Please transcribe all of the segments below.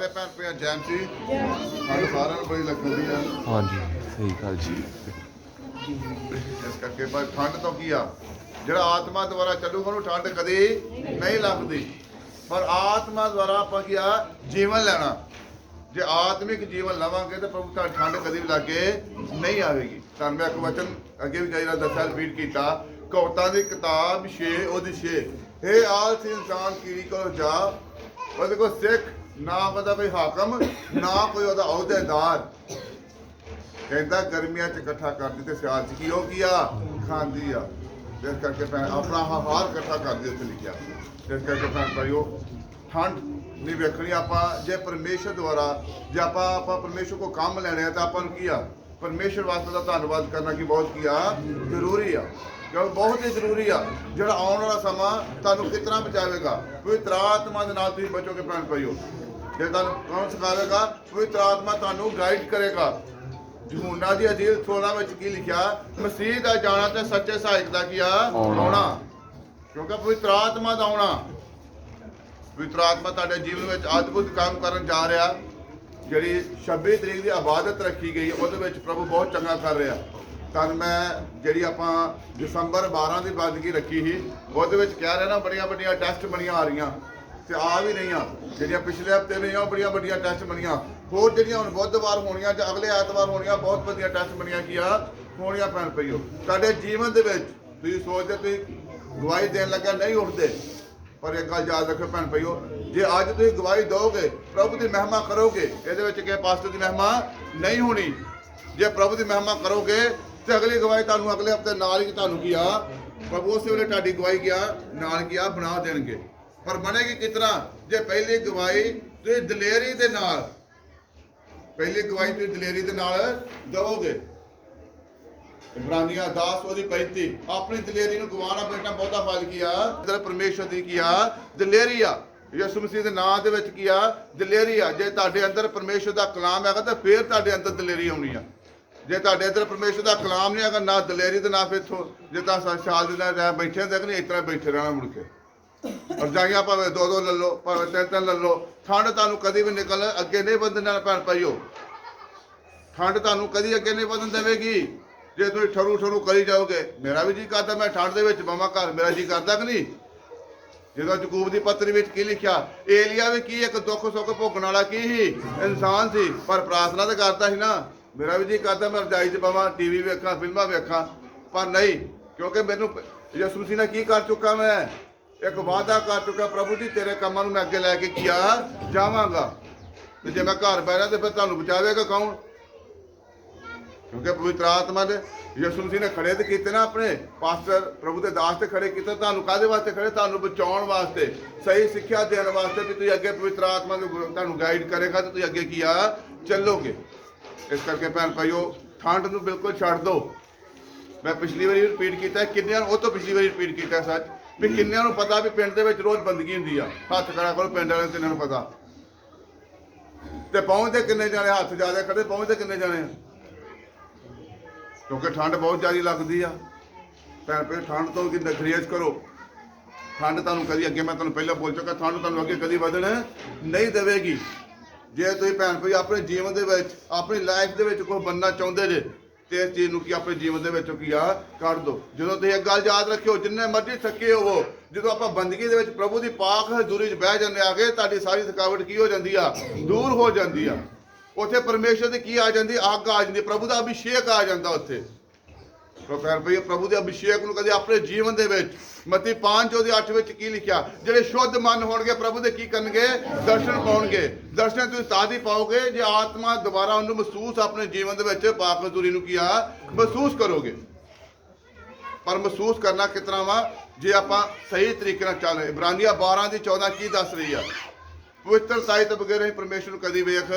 ਸਾਰੇ ਭੈਣ ਭਰਾ ਜੈਨ ਸੀ ਸਾਨੂੰ ਸਾਰਿਆਂ ਨੂੰ ਬੜੀ ਲੱਗਦੀ ਆ। ਹਾਂਜੀ ਸਹੀ ਗੱਲ ਜੀ। ਇਸ ਕਰਕੇ ਪਰ ਠੰਡ ਤੋਂ ਕੀ ਆ, ਜਿਹੜਾ ਆਤਮਾ ਦੁਆਰਾ ਚੱਲੂਗਾ ਉਹਨੂੰ ਠੰਡ ਕਦੇ ਨਹੀਂ ਲੱਗਦੀ। ਪਰ ਆਤਮਾ ਦੁਆਰਾ ਆਪਾਂ ਕੀ ਆ ਜੀਵਨ ਲੈਣਾ, ਜੇ ਆਤਮਿਕ ਜੀਵਨ ਲਵਾਂਗੇ ਤਾਂ ਪ੍ਰਭੂ ਤਾਂ ਠੰਡ ਕਦੇ ਵੀ ਲਾਗੇ ਨਹੀਂ ਆਵੇਗੀ। ਤੁਹਾਨੂੰ ਮੈਂ ਇੱਕ ਵਚਨ ਅੱਗੇ ਵੀ ਕਈ ਵਾਰ ਦੱਸਿਆ, ਰਿਪੀਟ ਕੀਤਾ, ਕਵਿਤਾ ਦੀ ਕਿਤਾਬ 6 ਉਹਦੀ 6, ਇਹ ਆਲਸੀ ਇਨਸਾਨ ਕੀੜੀ ਕੋਲ ਜਾ, ਉਹਦੇ ਕੋਲ ਸਿੱਖ ਨਾ ਉਹਦਾ ਕੋਈ ਹਾਕਮ ਨਾ ਕੋਈ ਉਹਦਾ ਅਹੁਦੇਦਾਰ। ਕਹਿੰਦਾ ਗਰਮੀਆਂ 'ਚ ਇਕੱਠਾ ਕਰਦੀ ਤੇ ਸਿਆਲ 'ਚ ਕੀ ਉਹ ਕੀ ਆ ਖਾਂਦੀ ਆ। ਇਸ ਕਰਕੇ ਭੈਣ ਆਪਣਾ ਆਹਾਰ ਇਕੱਠਾ ਕਰਦੀ ਉੱਥੇ ਲਿਖਿਆ। ਇਸ ਕਰਕੇ ਭੈਣ ਭਾਈਓ ਠੰਡ ਨਹੀਂ ਵੇਖਣੀ ਆਪਾਂ। ਜੇ ਪਰਮੇਸ਼ਰ ਦੁਆਰਾ ਜੇ ਆਪਾਂ ਪਰਮੇਸ਼ਰ ਕੋ ਕੰਮ ਲੈਣੇ ਆ ਤਾਂ ਆਪਾਂ ਨੂੰ ਕੀ ਆ ਪਰਮੇਸ਼ਰ ਵਾਸਤੇ ਦਾ ਧੰਨਵਾਦ ਕਰਨਾ ਕੀ ਬਹੁਤ ਕੀ ਆ ਜ਼ਰੂਰੀ ਆ, ਕਿਉਂਕਿ ਬਹੁਤ ਹੀ ਜ਼ਰੂਰੀ ਆ। ਜਿਹੜਾ ਆਉਣ ਵਾਲਾ ਸਮਾਂ ਤੁਹਾਨੂੰ ਕਿਸ ਤਰ੍ਹਾਂ ਬਚਾਵੇਗਾ, ਪਵਿੱਤਰ ਆਤਮਾ ਦੇ ਨਾਲ ਤੁਸੀਂ ਬਚੋਗੇ ਭੈਣ ਭਾਈਓ। ਜੇ ਤੁਹਾਨੂੰ ਕੌਣ ਸਿਖਾਵੇਗਾ, ਪਵਿੱਤਰ ਆਤਮਾ ਤੁਹਾਨੂੰ ਗਾਈਡ ਕਰੇਗਾ। ਯਹੂਨਾ ਦੀ ਅੰਜੀਲ 16 ਵਿੱਚ ਕੀ ਲਿਖਿਆ, ਮਸੀਹ ਦਾ ਜਾਣਾ ਤੇ ਸੱਚੇ ਸਹਾਇਕ ਦਾ ਕੀ ਆ ਆਉਣਾ। ਕਿਉਂਕਿ ਪਵਿੱਤਰ ਆਤਮਾ ਦਾ ਆਉਣਾ, ਪਵਿੱਤਰ ਆਤਮਾ ਤੁਹਾਡੇ ਜੀਵਨ ਵਿੱਚ ਅਦਭੁਤ ਕੰਮ ਕਰਨ ਜਾ ਰਿਹਾ। ਜਿਹੜੀ 26 ਤਰੀਕ ਦੀ ਇਬਾਦਤ ਰੱਖੀ ਗਈ ਉਹਦੇ ਵਿੱਚ ਪ੍ਰਭੂ ਬਹੁਤ ਚੰਗਾ ਕਰ ਰਿਹਾ। ਤਾਂ ਮੈਂ ਜਿਹੜੀ ਆਪਾਂ ਦਸੰਬਰ 12 ਦੀ ਬੰਦਗੀ ਰੱਖੀ ਸੀ ਉਹਦੇ ਵਿੱਚ ਕਹਿ ਰਿਹਾ ਨਾ, ਬੜੀਆਂ ਵੱਡੀਆਂ ਟੈਸਟ ਬਣੀਆਂ ਆ ਰਹੀਆਂ ਤੇ ਆ ਵੀ ਰਹੀਆਂ। ਜਿਹੜੀਆਂ ਪਿਛਲੇ ਹਫ਼ਤੇ ਰਹੀਆਂ ਉਹ ਬੜੀਆਂ ਵੱਡੀਆਂ ਟੈਸਟ ਬਣੀਆਂ। ਹੋਰ ਜਿਹੜੀਆਂ ਹੁਣ ਬੁੱਧਵਾਰ ਹੋਣੀਆਂ ਜਾਂ ਅਗਲੇ ਐਤਵਾਰ ਹੋਣੀਆਂ, ਬਹੁਤ ਵਧੀਆ ਟੈਸਟ ਬਣੀਆਂ ਕੀ ਆ ਹੋਣੀਆਂ ਭੈਣ ਭਾਈਓ। ਤੁਹਾਡੇ ਜੀਵਨ ਦੇ ਵਿੱਚ ਤੁਸੀਂ ਸੋਚਦੇ ਤੁਸੀਂ ਗਵਾਹੀ ਦੇਣ ਲੱਗਾ ਨਹੀਂ ਉੱਠਦੇ, ਪਰ ਇੱਕ ਗੱਲ ਯਾਦ ਰੱਖੋ ਭੈਣ ਭਾਈਓ, ਜੇ ਅੱਜ ਤੁਸੀਂ ਗਵਾਹੀ ਦਿਓਗੇ, ਪ੍ਰਭੂ ਦੀ ਮਹਿਮਾ ਕਰੋਗੇ, ਇਹਦੇ ਵਿੱਚ ਕਿਸੇ ਪਾਸਟਰ ਦੀ ਮਹਿਮਾ ਨਹੀਂ ਹੋਣੀ। ਜੇ ਪ੍ਰਭੂ ਦੀ ਮਹਿਮਾ ਕਰੋਗੇ ਤੇ ਅਗਲੀ ਗਵਾਹੀ ਤੁਹਾਨੂੰ ਅਗਲੇ ਹਫ਼ਤੇ ਨਾਲ ਹੀ ਤੁਹਾਨੂੰ ਕੀ ਆ ਪ੍ਰਭੂ ਉਸੇ ਵੇਲੇ ਤੁਹਾਡੀ ਗਵਾਹੀ ਗਿਆ ਨਾਲ ਕੀ ਆ ਬਣਾ ਦੇਣਗੇ। ਪਰ ਬਣੇਗੀ ਕਿਸ ਤਰ੍ਹਾਂ, ਜੇ ਪਹਿਲੀ ਗਵਾਹੀ ਤੁਸੀਂ ਦਲੇਰੀ ਦੇ ਨਾਲ, ਪਹਿਲੀ ਗਵਾਹੀ ਤੁਸੀਂ ਦਲੇਰੀ ਦੇ ਨਾਲ ਦਵੋਗੇ। ਇਬਰਾਨੀਆਂ 10 ਉਹਦੀ 35, ਆਪਣੀ ਦਲੇਰੀ ਨੂੰ ਗਵਾਣਾ ਬੇਟਾ ਬਹੁਤਾ ਫਲ ਕੀ ਆ, ਜਿਹੜਾ ਪਰਮੇਸ਼ਰ ਦੀ ਕੀ ਆ ਦਲੇਰੀ ਆ। ਯਿਸੂ ਮਸੀਹ ਦੇ ਨਾਂ ਦੇ ਵਿੱਚ ਕੀ ਆ ਦਲੇਰੀ ਆ। ਜੇ ਤੁਹਾਡੇ ਅੰਦਰ ਪਰਮੇਸ਼ਰ ਦਾ ਕਲਾਮ ਹੈਗਾ ਤਾਂ ਫਿਰ ਤੁਹਾਡੇ ਅੰਦਰ ਦਲੇਰੀ ਆਉਣੀ ਆ। ਜੇ ਤੁਹਾਡੇ ਅੰਦਰ ਪਰਮੇਸ਼ਰ ਦਾ ਕਲਾਮ ਨਹੀਂ ਹੈਗਾ, ਨਾ ਦਲੇਰੀ ਤੇ ਨਾ ਫਿਰ ਜੇ ਤਾਂ ਸਾਲ ਦੇ ਨਾਲ ਬੈਠੇ ਹੁੰਦੇ ਕਿ ਨਹੀਂ, ਇਸ ਤਰ੍ਹਾਂ ਬੈਠੇ ਰਹਿਣਾ ਮੁੜ ਕੇ। ਰਜਾਈਆਂ ਭਾਵੇਂ 2-2 ਲੈ ਲਓ, ਭਾਵੇਂ 3-3 ਲੈ ਲਓ, ਠੰਡ ਤੁਹਾਨੂੰ ਕਦੀ ਵੀ ਨਿਕਲ ਅੱਗੇ ਨਹੀਂ ਵਧਣ ਦੇਣਾ ਭੈਣ ਭਾਈਓ। ਠੰਡ ਤੁਹਾਨੂੰ ਕਦੀ ਅੱਗੇ ਨਹੀਂ ਵਧਣ ਦੇਵੇਗੀ ਜੇ ਤੁਸੀਂ ਠਰੂ ਕਰੀ ਜਾਓਗੇ। ਮੇਰਾ ਵੀ ਜੀ ਕਰਦਾ ਮੈਂ ਠੰਡ ਦੇ ਵਿੱਚ ਬਵਾਂ ਘਰ, ਮੇਰਾ ਜੀ ਕਰਦਾ ਕਿ ਨਹੀਂ। ਜਦੋਂ ਯਾਕੂਬ ਦੀ ਪੱਤਰੀ ਵਿੱਚ ਕੀ ਲਿਖਿਆ, ਏਲੀਆ ਵੀ ਕੀ ਇੱਕ ਦੁੱਖ ਸੁੱਖ ਭੋਗਣ ਵਾਲਾ ਕੀ ਸੀ ਇਨਸਾਨ ਸੀ, ਪਰ ਪ੍ਰਾਰਥਨਾ ਤਾਂ ਕਰਦਾ ਸੀ ਨਾ। ਮੇਰਾ ਵੀ ਜੀ ਕਰਦਾ ਮੈਂ ਰਜਾਈ 'ਚ ਬਵਾਂ, ਟੀਵੀ ਵੇਖਾਂ, ਫਿਲਮਾਂ ਵੇਖਾਂ, ਪਰ ਨਹੀਂ, ਕਿਉਂਕਿ ਮੈਨੂੰ ਯਿਸੂ ਮਸੀਹ ਨੇ ਕੀ ਕਰ ਚੁੱਕਾ, ਮੈਂ ਇੱਕ ਵਾਅਦਾ ਕਰ ਚੁੱਕਾ, ਪ੍ਰਭੂ ਜੀ ਤੇਰੇ ਕੰਮਾਂ ਨੂੰ ਮੈਂ ਅੱਗੇ ਲੈ ਕੇ ਕੀਆ ਜਾਵਾਂਗਾ। ਤੇ ਜੇ ਮੈਂ ਘਰ ਬਹਿ ਰਿਹਾ ਤੇ ਫਿਰ ਤੁਹਾਨੂੰ ਬਚਾਵੇਗਾ ਕੌਣ? ਕਿਉਂਕਿ ਪਵਿੱਤਰ ਆਤਮਾ ਦੇ ਯਿਸੂ ਮਸੀਹ ਨੇ ਖੜੇ ਤੇ ਕੀਤੇ ਨਾ, ਆਪਣੇ ਪਾਸਟਰ ਪ੍ਰਭੂ ਦੇ ਦਾਸ ਤੇ ਖੜੇ ਕੀਤੇ। ਤੁਹਾਨੂੰ ਕਾਹਦੇ ਵਾਸਤੇ ਖੜੇ? ਤੁਹਾਨੂੰ ਬਚਾਉਣ ਵਾਸਤੇ, ਸਹੀ ਸਿੱਖਿਆ ਦੇਣ ਵਾਸਤੇ ਵੀ ਤੁਸੀਂ ਅੱਗੇ ਪਵਿੱਤਰ ਆਤਮਾ ਨੂੰ ਤੁਹਾਨੂੰ ਗਾਈਡ ਕਰੇਗਾ ਤੇ ਤੁਸੀਂ ਅੱਗੇ ਕੀ ਆ ਚੱਲੋਗੇ। ਇਸ ਕਰਕੇ ਭੈਣ ਭਾਈਓ ਠੰਡ ਨੂੰ ਬਿਲਕੁਲ ਛੱਡ ਦਿਓ। ਮੈਂ ਪਿਛਲੀ ਵਾਰੀ ਰਿਪੀਟ ਕੀਤਾ, ਕਿੰਨਿਆਂ ਨੂੰ ਉਹ ਤੋਂ ਪਿਛਲੀ ਵਾਰੀ ਰਿਪੀਟ ਕੀਤਾ ਸੱਚ, ਵੀ ਕਿੰਨਿਆਂ ਨੂੰ ਪਤਾ ਵੀ ਪਿੰਡ ਦੇ ਵਿੱਚ ਰੋਜ਼ ਬੰਦਗੀ ਹੁੰਦੀ ਆ। ਹੱਥ ਖੜਾ ਕਰੋ ਪਿੰਡ ਵਾਲਿਆਂ ਨੂੰ, ਕਿੰਨਿਆਂ ਨੂੰ ਪਤਾ। ਤੇ ਪਹੁੰਚਦੇ ਕਿੰਨੇ ਜਾਣੇ, ਹੱਥ ਜ਼ਿਆਦਾ ਖੜੇ, ਪਹੁੰਚਦੇ ਕਿੰਨੇ ਜਾਣੇ? ਕਿਉਂਕਿ ਠੰਡ ਬਹੁਤ ਜ਼ਿਆਦਾ ਲੱਗਦੀ ਆ ਭੈਣ ਭਾਈ। ਠੰਡ ਤੋਂ ਕਿ ਗੁਰੇਜ਼ ਕਰੋ। ਠੰਡ ਤੁਹਾਨੂੰ ਕਦੀ ਅੱਗੇ ਮੈਂ ਤੁਹਾਨੂੰ ਪਹਿਲਾਂ ਬੋਲ ਚੁੱਕਾ, ਠੰਡ ਤੁਹਾਨੂੰ ਅੱਗੇ ਕਦੀ ਵਧਣ ਨਹੀਂ ਦੇਵੇਗੀ। ਜੇ ਤੁਸੀਂ ਭੈਣ ਭਾਈ ਆਪਣੇ ਜੀਵਨ ਦੇ ਵਿੱਚ, ਆਪਣੀ ਲਾਈਫ ਦੇ ਵਿੱਚ ਕੁਝ ਬਣਨਾ ਚਾਹੁੰਦੇ ਜੇ ਤੇ ਇਸ ਚੀਜ਼ ਨੂੰ ਕੀ ਆਪਣੇ ਜੀਵਨ ਦੇ ਵਿੱਚੋਂ ਕੀ ਆ ਕੱਢ ਦਿਓ। ਜਦੋਂ ਤੁਸੀਂ ਇੱਕ ਗੱਲ ਯਾਦ ਰੱਖਿਓ, ਜਿੰਨੇ ਮਰਜ਼ੀ ਥੱਕੇ ਹੋਵੋ, ਜਦੋਂ ਆਪਾਂ ਬੰਦਗੀ ਦੇ ਵਿੱਚ ਪ੍ਰਭੂ ਦੀ ਪਾਕ ਹਜ਼ੂਰੀ 'ਚ ਬਹਿ ਜਾਂਦੇ ਆ ਕੇ, ਤੁਹਾਡੀ ਸਾਰੀ ਥਕਾਵਟ ਕੀ ਹੋ ਜਾਂਦੀ ਆ ਦੂਰ ਹੋ ਜਾਂਦੀ ਆ। ਉੱਥੇ ਪਰਮੇਸ਼ਰ ਦੀ ਕੀ ਆ ਜਾਂਦੀ, ਅੱਗ ਆ ਜਾਂਦੀ, ਪ੍ਰਭੂ ਦਾ ਅਭਿਸ਼ੇਕ ਆ ਜਾਂਦਾ ਉੱਥੇ। ਭੈਣ ਭਾਈ ਪ੍ਰਭੂ ਦੇ ਅਭਿਸ਼ੇਕ ਨੂੰ ਕਦੇ ਆਪਣੇ ਜੀਵਨ ਦੇ ਵਿੱਚ, ਮਤੀ 5:8 ਵਿੱਚ ਕੀ ਲਿਖਿਆ, ਜਿਹੜੇ ਸ਼ੁੱਧ ਮਨ ਹੋਣਗੇ ਪ੍ਰਭੂ ਦੇ ਕੀ ਕਰਨਗੇ, ਦਰਸ਼ਨ ਪਾਉਣਗੇ। ਦਰਸ਼ਨ ਤੁਸੀਂ ਤਾਂ ਹੀ ਪਾਓਗੇ ਜੇ ਆਤਮਾ ਦੁਬਾਰਾ ਉਹਨੂੰ ਮਹਿਸੂਸ ਆਪਣੇ ਜੀਵਨ ਦੇ ਵਿੱਚ ਪਾਕ ਹਜ਼ੂਰੀ ਨੂੰ ਕੀ ਆ ਮਹਿਸੂਸ ਕਰੋਗੇ। ਪਰ ਮਹਿਸੂਸ ਕਰਨਾ ਕਿਸ ਤਰ੍ਹਾਂ ਵਾ, ਜੇ ਆਪਾਂ ਸਹੀ ਤਰੀਕੇ ਨਾਲ ਚੱਲ। ਇਬਰਾਨੀਆਂ 12:14 ਕੀ ਦੱਸ ਰਹੀ ਆ, ਪਵਿੱਤਰਤਾ ਤੋਂ ਬਗੈਰ ਅਸੀਂ ਪਰਮੇਸ਼ਰ ਨੂੰ ਕਦੀ ਵੇਖ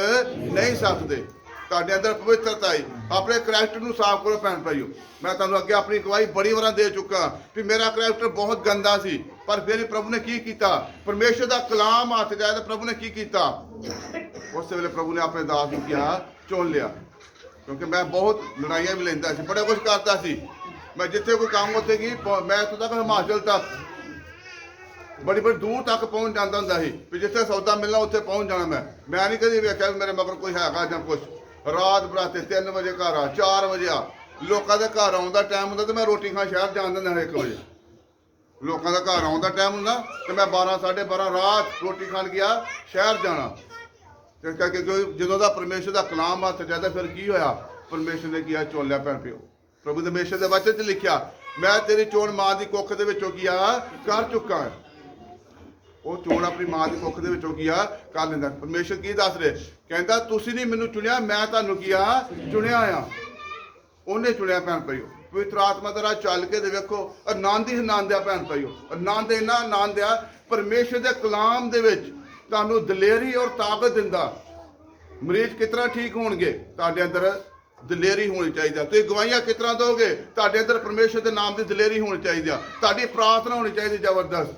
ਨਹੀਂ ਸਕਦੇ। ਤੁਹਾਡੇ ਅੰਦਰ ਪਵਿੱਤਰਤਾ ਹੈ, ਆਪਣੇ ਕਰੈਕਟਰ ਨੂੰ ਸਾਫ਼ ਕਰੋ ਭੈਣ ਭਾਈਓ। ਮੈਂ ਤੁਹਾਨੂੰ ਅੱਗੇ ਆਪਣੀ ਗਵਾਹੀ ਬੜੀ ਵਾਰਾਂ ਦੇ ਚੁੱਕਾ ਵੀ ਮੇਰਾ ਕਰੈਕਟਰ ਬਹੁਤ ਗੰਦਾ ਸੀ, ਪਰ ਫਿਰ ਵੀ ਪ੍ਰਭੂ ਨੇ ਕੀ ਕੀਤਾ, ਪਰਮੇਸ਼ਰ ਦਾ ਕਲਾਮ ਹੱਥ ਜਾਇਆ ਤਾਂ ਪ੍ਰਭੂ ਨੇ ਕੀ ਕੀਤਾ, ਉਸ ਵੇਲੇ ਪ੍ਰਭੂ ਨੇ ਆਪਣੇ ਦਾਸ ਨੂੰ ਕਿਹਾ ਚੁਣ ਲਿਆ। ਕਿਉਂਕਿ ਮੈਂ ਬਹੁਤ ਲੜਾਈਆਂ ਵੀ ਲੈਂਦਾ ਸੀ, ਬੜਾ ਕੁਝ ਕਰਦਾ ਸੀ। ਮੈਂ ਜਿੱਥੇ ਕੋਈ ਕੰਮ ਉੱਥੇ ਗਈ, ਮੈਂ ਇੱਥੋਂ ਤੱਕ ਹਿਮਾਚਲ ਤੱਕ ਬੜੀ ਬੜੀ ਦੂਰ ਤੱਕ ਪਹੁੰਚ ਜਾਂਦਾ ਹੁੰਦਾ ਸੀ ਵੀ ਜਿੱਥੇ ਸੌਦਾ ਮਿਲਣਾ ਉੱਥੇ ਪਹੁੰਚ ਜਾਣਾ ਮੈਂ ਨਹੀਂ ਕਦੀ ਵੇਖਿਆ ਵੀ ਮੇਰੇ ਮਗਰ ਕੋਈ ਹੈਗਾ ਜਾਂ ਕੁਛ। ਰਾਤ ਬਰਾਤੇ 3 ਵਜੇ ਘਰ ਆ, 4 ਵਜੇ ਆ, ਲੋਕਾਂ ਦੇ ਘਰ ਆਉਣ ਦਾ ਟਾਈਮ ਹੁੰਦਾ ਤੇ ਮੈਂ ਰੋਟੀ ਖਾਣ ਸ਼ਹਿਰ ਜਾਣ ਦਿੰਦਾ 1 ਵਜੇ। ਲੋਕਾਂ ਦਾ ਘਰ ਆਉਣ ਦਾ ਟਾਈਮ ਹੁੰਦਾ ਤੇ ਮੈਂ 12 12:30 ਰਾਤ ਰੋਟੀ ਖਾਣ ਗਿਆ ਸ਼ਹਿਰ ਜਾਣਾ। ਤੇ ਕਰਕੇ ਜਦੋਂ ਦਾ ਪਰਮੇਸ਼ਰ ਦਾ ਕਲਾਮ ਹੱਥ ਜਾਂਦਾ ਫਿਰ ਕੀ ਹੋਇਆ? ਪਰਮੇਸ਼ਰ ਨੇ ਕਿਹਾ ਚੋਲਿਆ ਭੈਣ ਪਿਓ, ਪ੍ਰਭੂ ਦੇ ਪਰਮੇਸ਼ਰ ਦੇ ਵਚਨ 'ਚ ਲਿਖਿਆ ਮੈਂ ਤੇਰੀ ਚੋਣ ਮਾਂ ਦੀ ਕੁੱਖ ਦੇ ਵਿੱਚੋਂ ਕੀਆ ਕਰ ਚੁੱਕਾ ਹਾਂ। ਉਹ ਚੋਣ ਆਪਣੀ ਮਾਂ ਦੀ ਕੁੱਖ ਦੇ ਵਿੱਚੋਂ ਕੀਆ ਕਰ ਲੈਂਦਾ। ਪਰਮੇਸ਼ਰ ਕੀ ਦੱਸ ਰਿਹਾ? ਕਹਿੰਦਾ ਤੁਸੀਂ ਨਹੀਂ ਮੈਨੂੰ ਚੁਣਿਆ, ਮੈਂ ਤੁਹਾਨੂੰ ਕੀਆ ਚੁਣਿਆ ਆ। ਉਹਨੇ ਚੁਣਿਆ ਭੈਣ ਭਾਈਓ। ਪਵਿੱਤਰ ਆਤਮਾ ਦਾ ਰਾਹ ਚੱਲ ਕੇ ਤੇ ਵੇਖੋ ਆਨੰਦ ਹੀ ਆਨੰਦ ਆ ਭੈਣ ਭਾਈਓ। ਆਨੰਦ ਇੰਨਾ ਆਨੰਦ ਆ ਪਰਮੇਸ਼ਰ ਦੇ ਕਲਾਮ ਦੇ ਵਿੱਚ ਤੁਹਾਨੂੰ ਦਲੇਰੀ ਔਰ ਤਾਕਤ ਦਿੰਦਾ। ਮਰੀਜ਼ ਕਿਤਨਾ ਠੀਕ ਹੋਣਗੇ? ਤੁਹਾਡੇ ਅੰਦਰ ਦਲੇਰੀ ਹੋਣੀ ਚਾਹੀਦੀ ਆ। ਤੁਸੀਂ ਗਵਾਹੀਆਂ ਕਿਤਨਾ ਦੋਗੇ? ਤੁਹਾਡੇ ਅੰਦਰ ਪਰਮੇਸ਼ਰ ਦੇ ਨਾਮ ਦੀ ਦਲੇਰੀ ਹੋਣੀ ਚਾਹੀਦੀ ਆ। ਤੁਹਾਡੀ ਪ੍ਰਾਰਥਨਾ ਹੋਣੀ ਚਾਹੀਦੀ ਜ਼ਬਰਦਸਤ।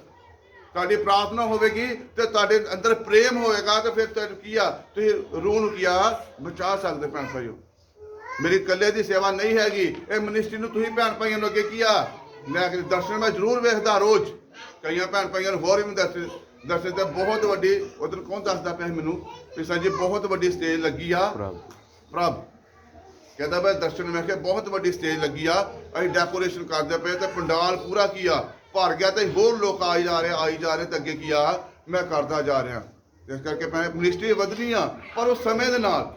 ਤੁਹਾਡੀ ਪ੍ਰਾਰਥਨਾ ਹੋਵੇਗੀ ਤੇ ਤੁਹਾਡੇ ਅੰਦਰ ਪ੍ਰੇਮ ਹੋਵੇਗਾ ਤੇ ਫਿਰ ਤੁਹਾਨੂੰ ਕੀ ਆ? ਤੁਸੀਂ ਰੂਹ ਨੂੰ ਕੀ ਆ ਬਚਾ ਸਕਦੇ ਭੈਣ ਭਾਈਓ। ਮੇਰੀ ਇਕੱਲੇ ਦੀ ਸੇਵਾ ਨਹੀਂ ਹੈਗੀ, ਇਹ ਮਿਨਿਸਟਰੀ ਨੂੰ ਤੁਸੀਂ ਭੈਣ ਭਾਈਆਂ ਨੂੰ ਅੱਗੇ ਕੀ ਆ ਲੈ ਕੇ ਦਰਸ਼ਨ ਮੈਂ ਜ਼ਰੂਰ ਵੇਖਦਾ ਰੋਜ਼। ਕਈਆਂ ਭੈਣ ਭਾਈਆਂ ਨੂੰ ਹੋਰ ਵੀ ਦਰਸ਼ਨ ਤੇ ਬਹੁਤ ਵੱਡੀ ਉਧਰ ਕੌਣ ਦੱਸਦਾ ਪਿਆ ਮੈਨੂੰ ਵੀ ਸਰ ਜੀ ਬਹੁਤ ਵੱਡੀ ਸਟੇਜ ਲੱਗੀ ਆ। ਪ੍ਰਭ ਕਹਿੰਦਾ ਮੈਂ ਦਰਸ਼ਨ ਮੈਂ ਕਿਹਾ ਬਹੁਤ ਵੱਡੀ ਸਟੇਜ ਲੱਗੀ ਆ, ਅਸੀਂ ਡੈਕੋਰੇਸ਼ਨ ਕਰਦੇ ਪਏ ਤੇ ਪੰਡਾਲ ਪੂਰਾ ਕੀ ਆ ਭਰ ਗਿਆ ਤੇ ਹੋਰ ਲੋਕ ਆਈ ਜਾ ਰਹੇ ਤੇ ਅੱਗੇ ਕੀ ਆ ਮੈਂ ਕਰਦਾ ਜਾ ਰਿਹਾ। ਇਸ ਕਰਕੇ ਮੈਂ ਮਿਨਿਸਟਰੀ ਵਧਣੀ ਆ ਪਰ ਉਸ ਸਮੇਂ ਦੇ ਨਾਲ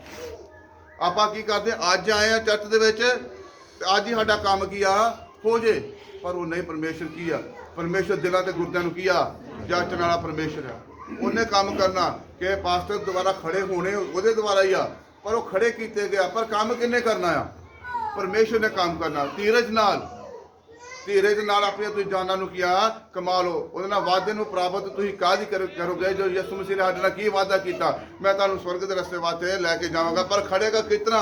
ਆਪਾਂ ਕੀ ਕਰਦੇ ਅੱਜ ਆਏ ਆ ਚਰਚ ਦੇ ਵਿੱਚ ਤੇ ਅੱਜ ਹੀ ਸਾਡਾ ਕੰਮ ਕੀ ਆ ਹੋ ਜੇ। ਪਰ ਉਹ ਨਹੀਂ, ਪਰਮੇਸ਼ਰ ਕੀ ਆ? ਪਰਮੇਸ਼ਰ ਦਿਲਾਂ ਤੇ ਗੁਰਦਿਆਂ ਨੂੰ ਕੀ ਆ ਜਾਚਣ ਵਾਲਾ ਪਰਮੇਸ਼ਰ ਆ। ਉਹਨੇ ਕੰਮ ਕਰਨਾ ਕਿ ਪਾਸਟਰ ਦੁਆਰਾ ਖੜੇ ਹੋਣੇ ਉਹਦੇ ਦੁਆਰਾ ਹੀ ਆ, ਪਰ ਉਹ ਖੜੇ ਕੀਤੇ ਗਿਆ। ਪਰ ਕੰਮ ਕਿੰਨੇ ਕਰਨਾ ਆ? ਪਰਮੇਸ਼ਰ ਨੇ ਕੰਮ ਕਰਨਾ। ਧੀਰਜ ਨਾਲ ਆਪਣੀਆਂ ਤੁਸੀਂ ਜਾਨਾਂ ਨੂੰ ਕੀ ਆ ਕਮਾ ਲਓ। ਉਹਦੇ ਨਾਲ ਵਾਅਦੇ ਨੂੰ ਪ੍ਰਾਪਤ ਤੁਸੀਂ ਕਾਹਦੀ ਕਰੋਗੇ? ਜੋ ਯਿਸੂ ਮਸੀਹ ਨੇ ਸਾਡੇ ਨਾਲ ਕੀ ਵਾਅਦਾ ਕੀਤਾ, ਮੈਂ ਤੁਹਾਨੂੰ ਸਵਰਗ ਦੇ ਰਸਤੇ ਵਾਸਤੇ ਲੈ ਕੇ ਜਾਵਾਂਗਾ। ਪਰ ਖੜੇਗਾ ਕਿਤਨਾ?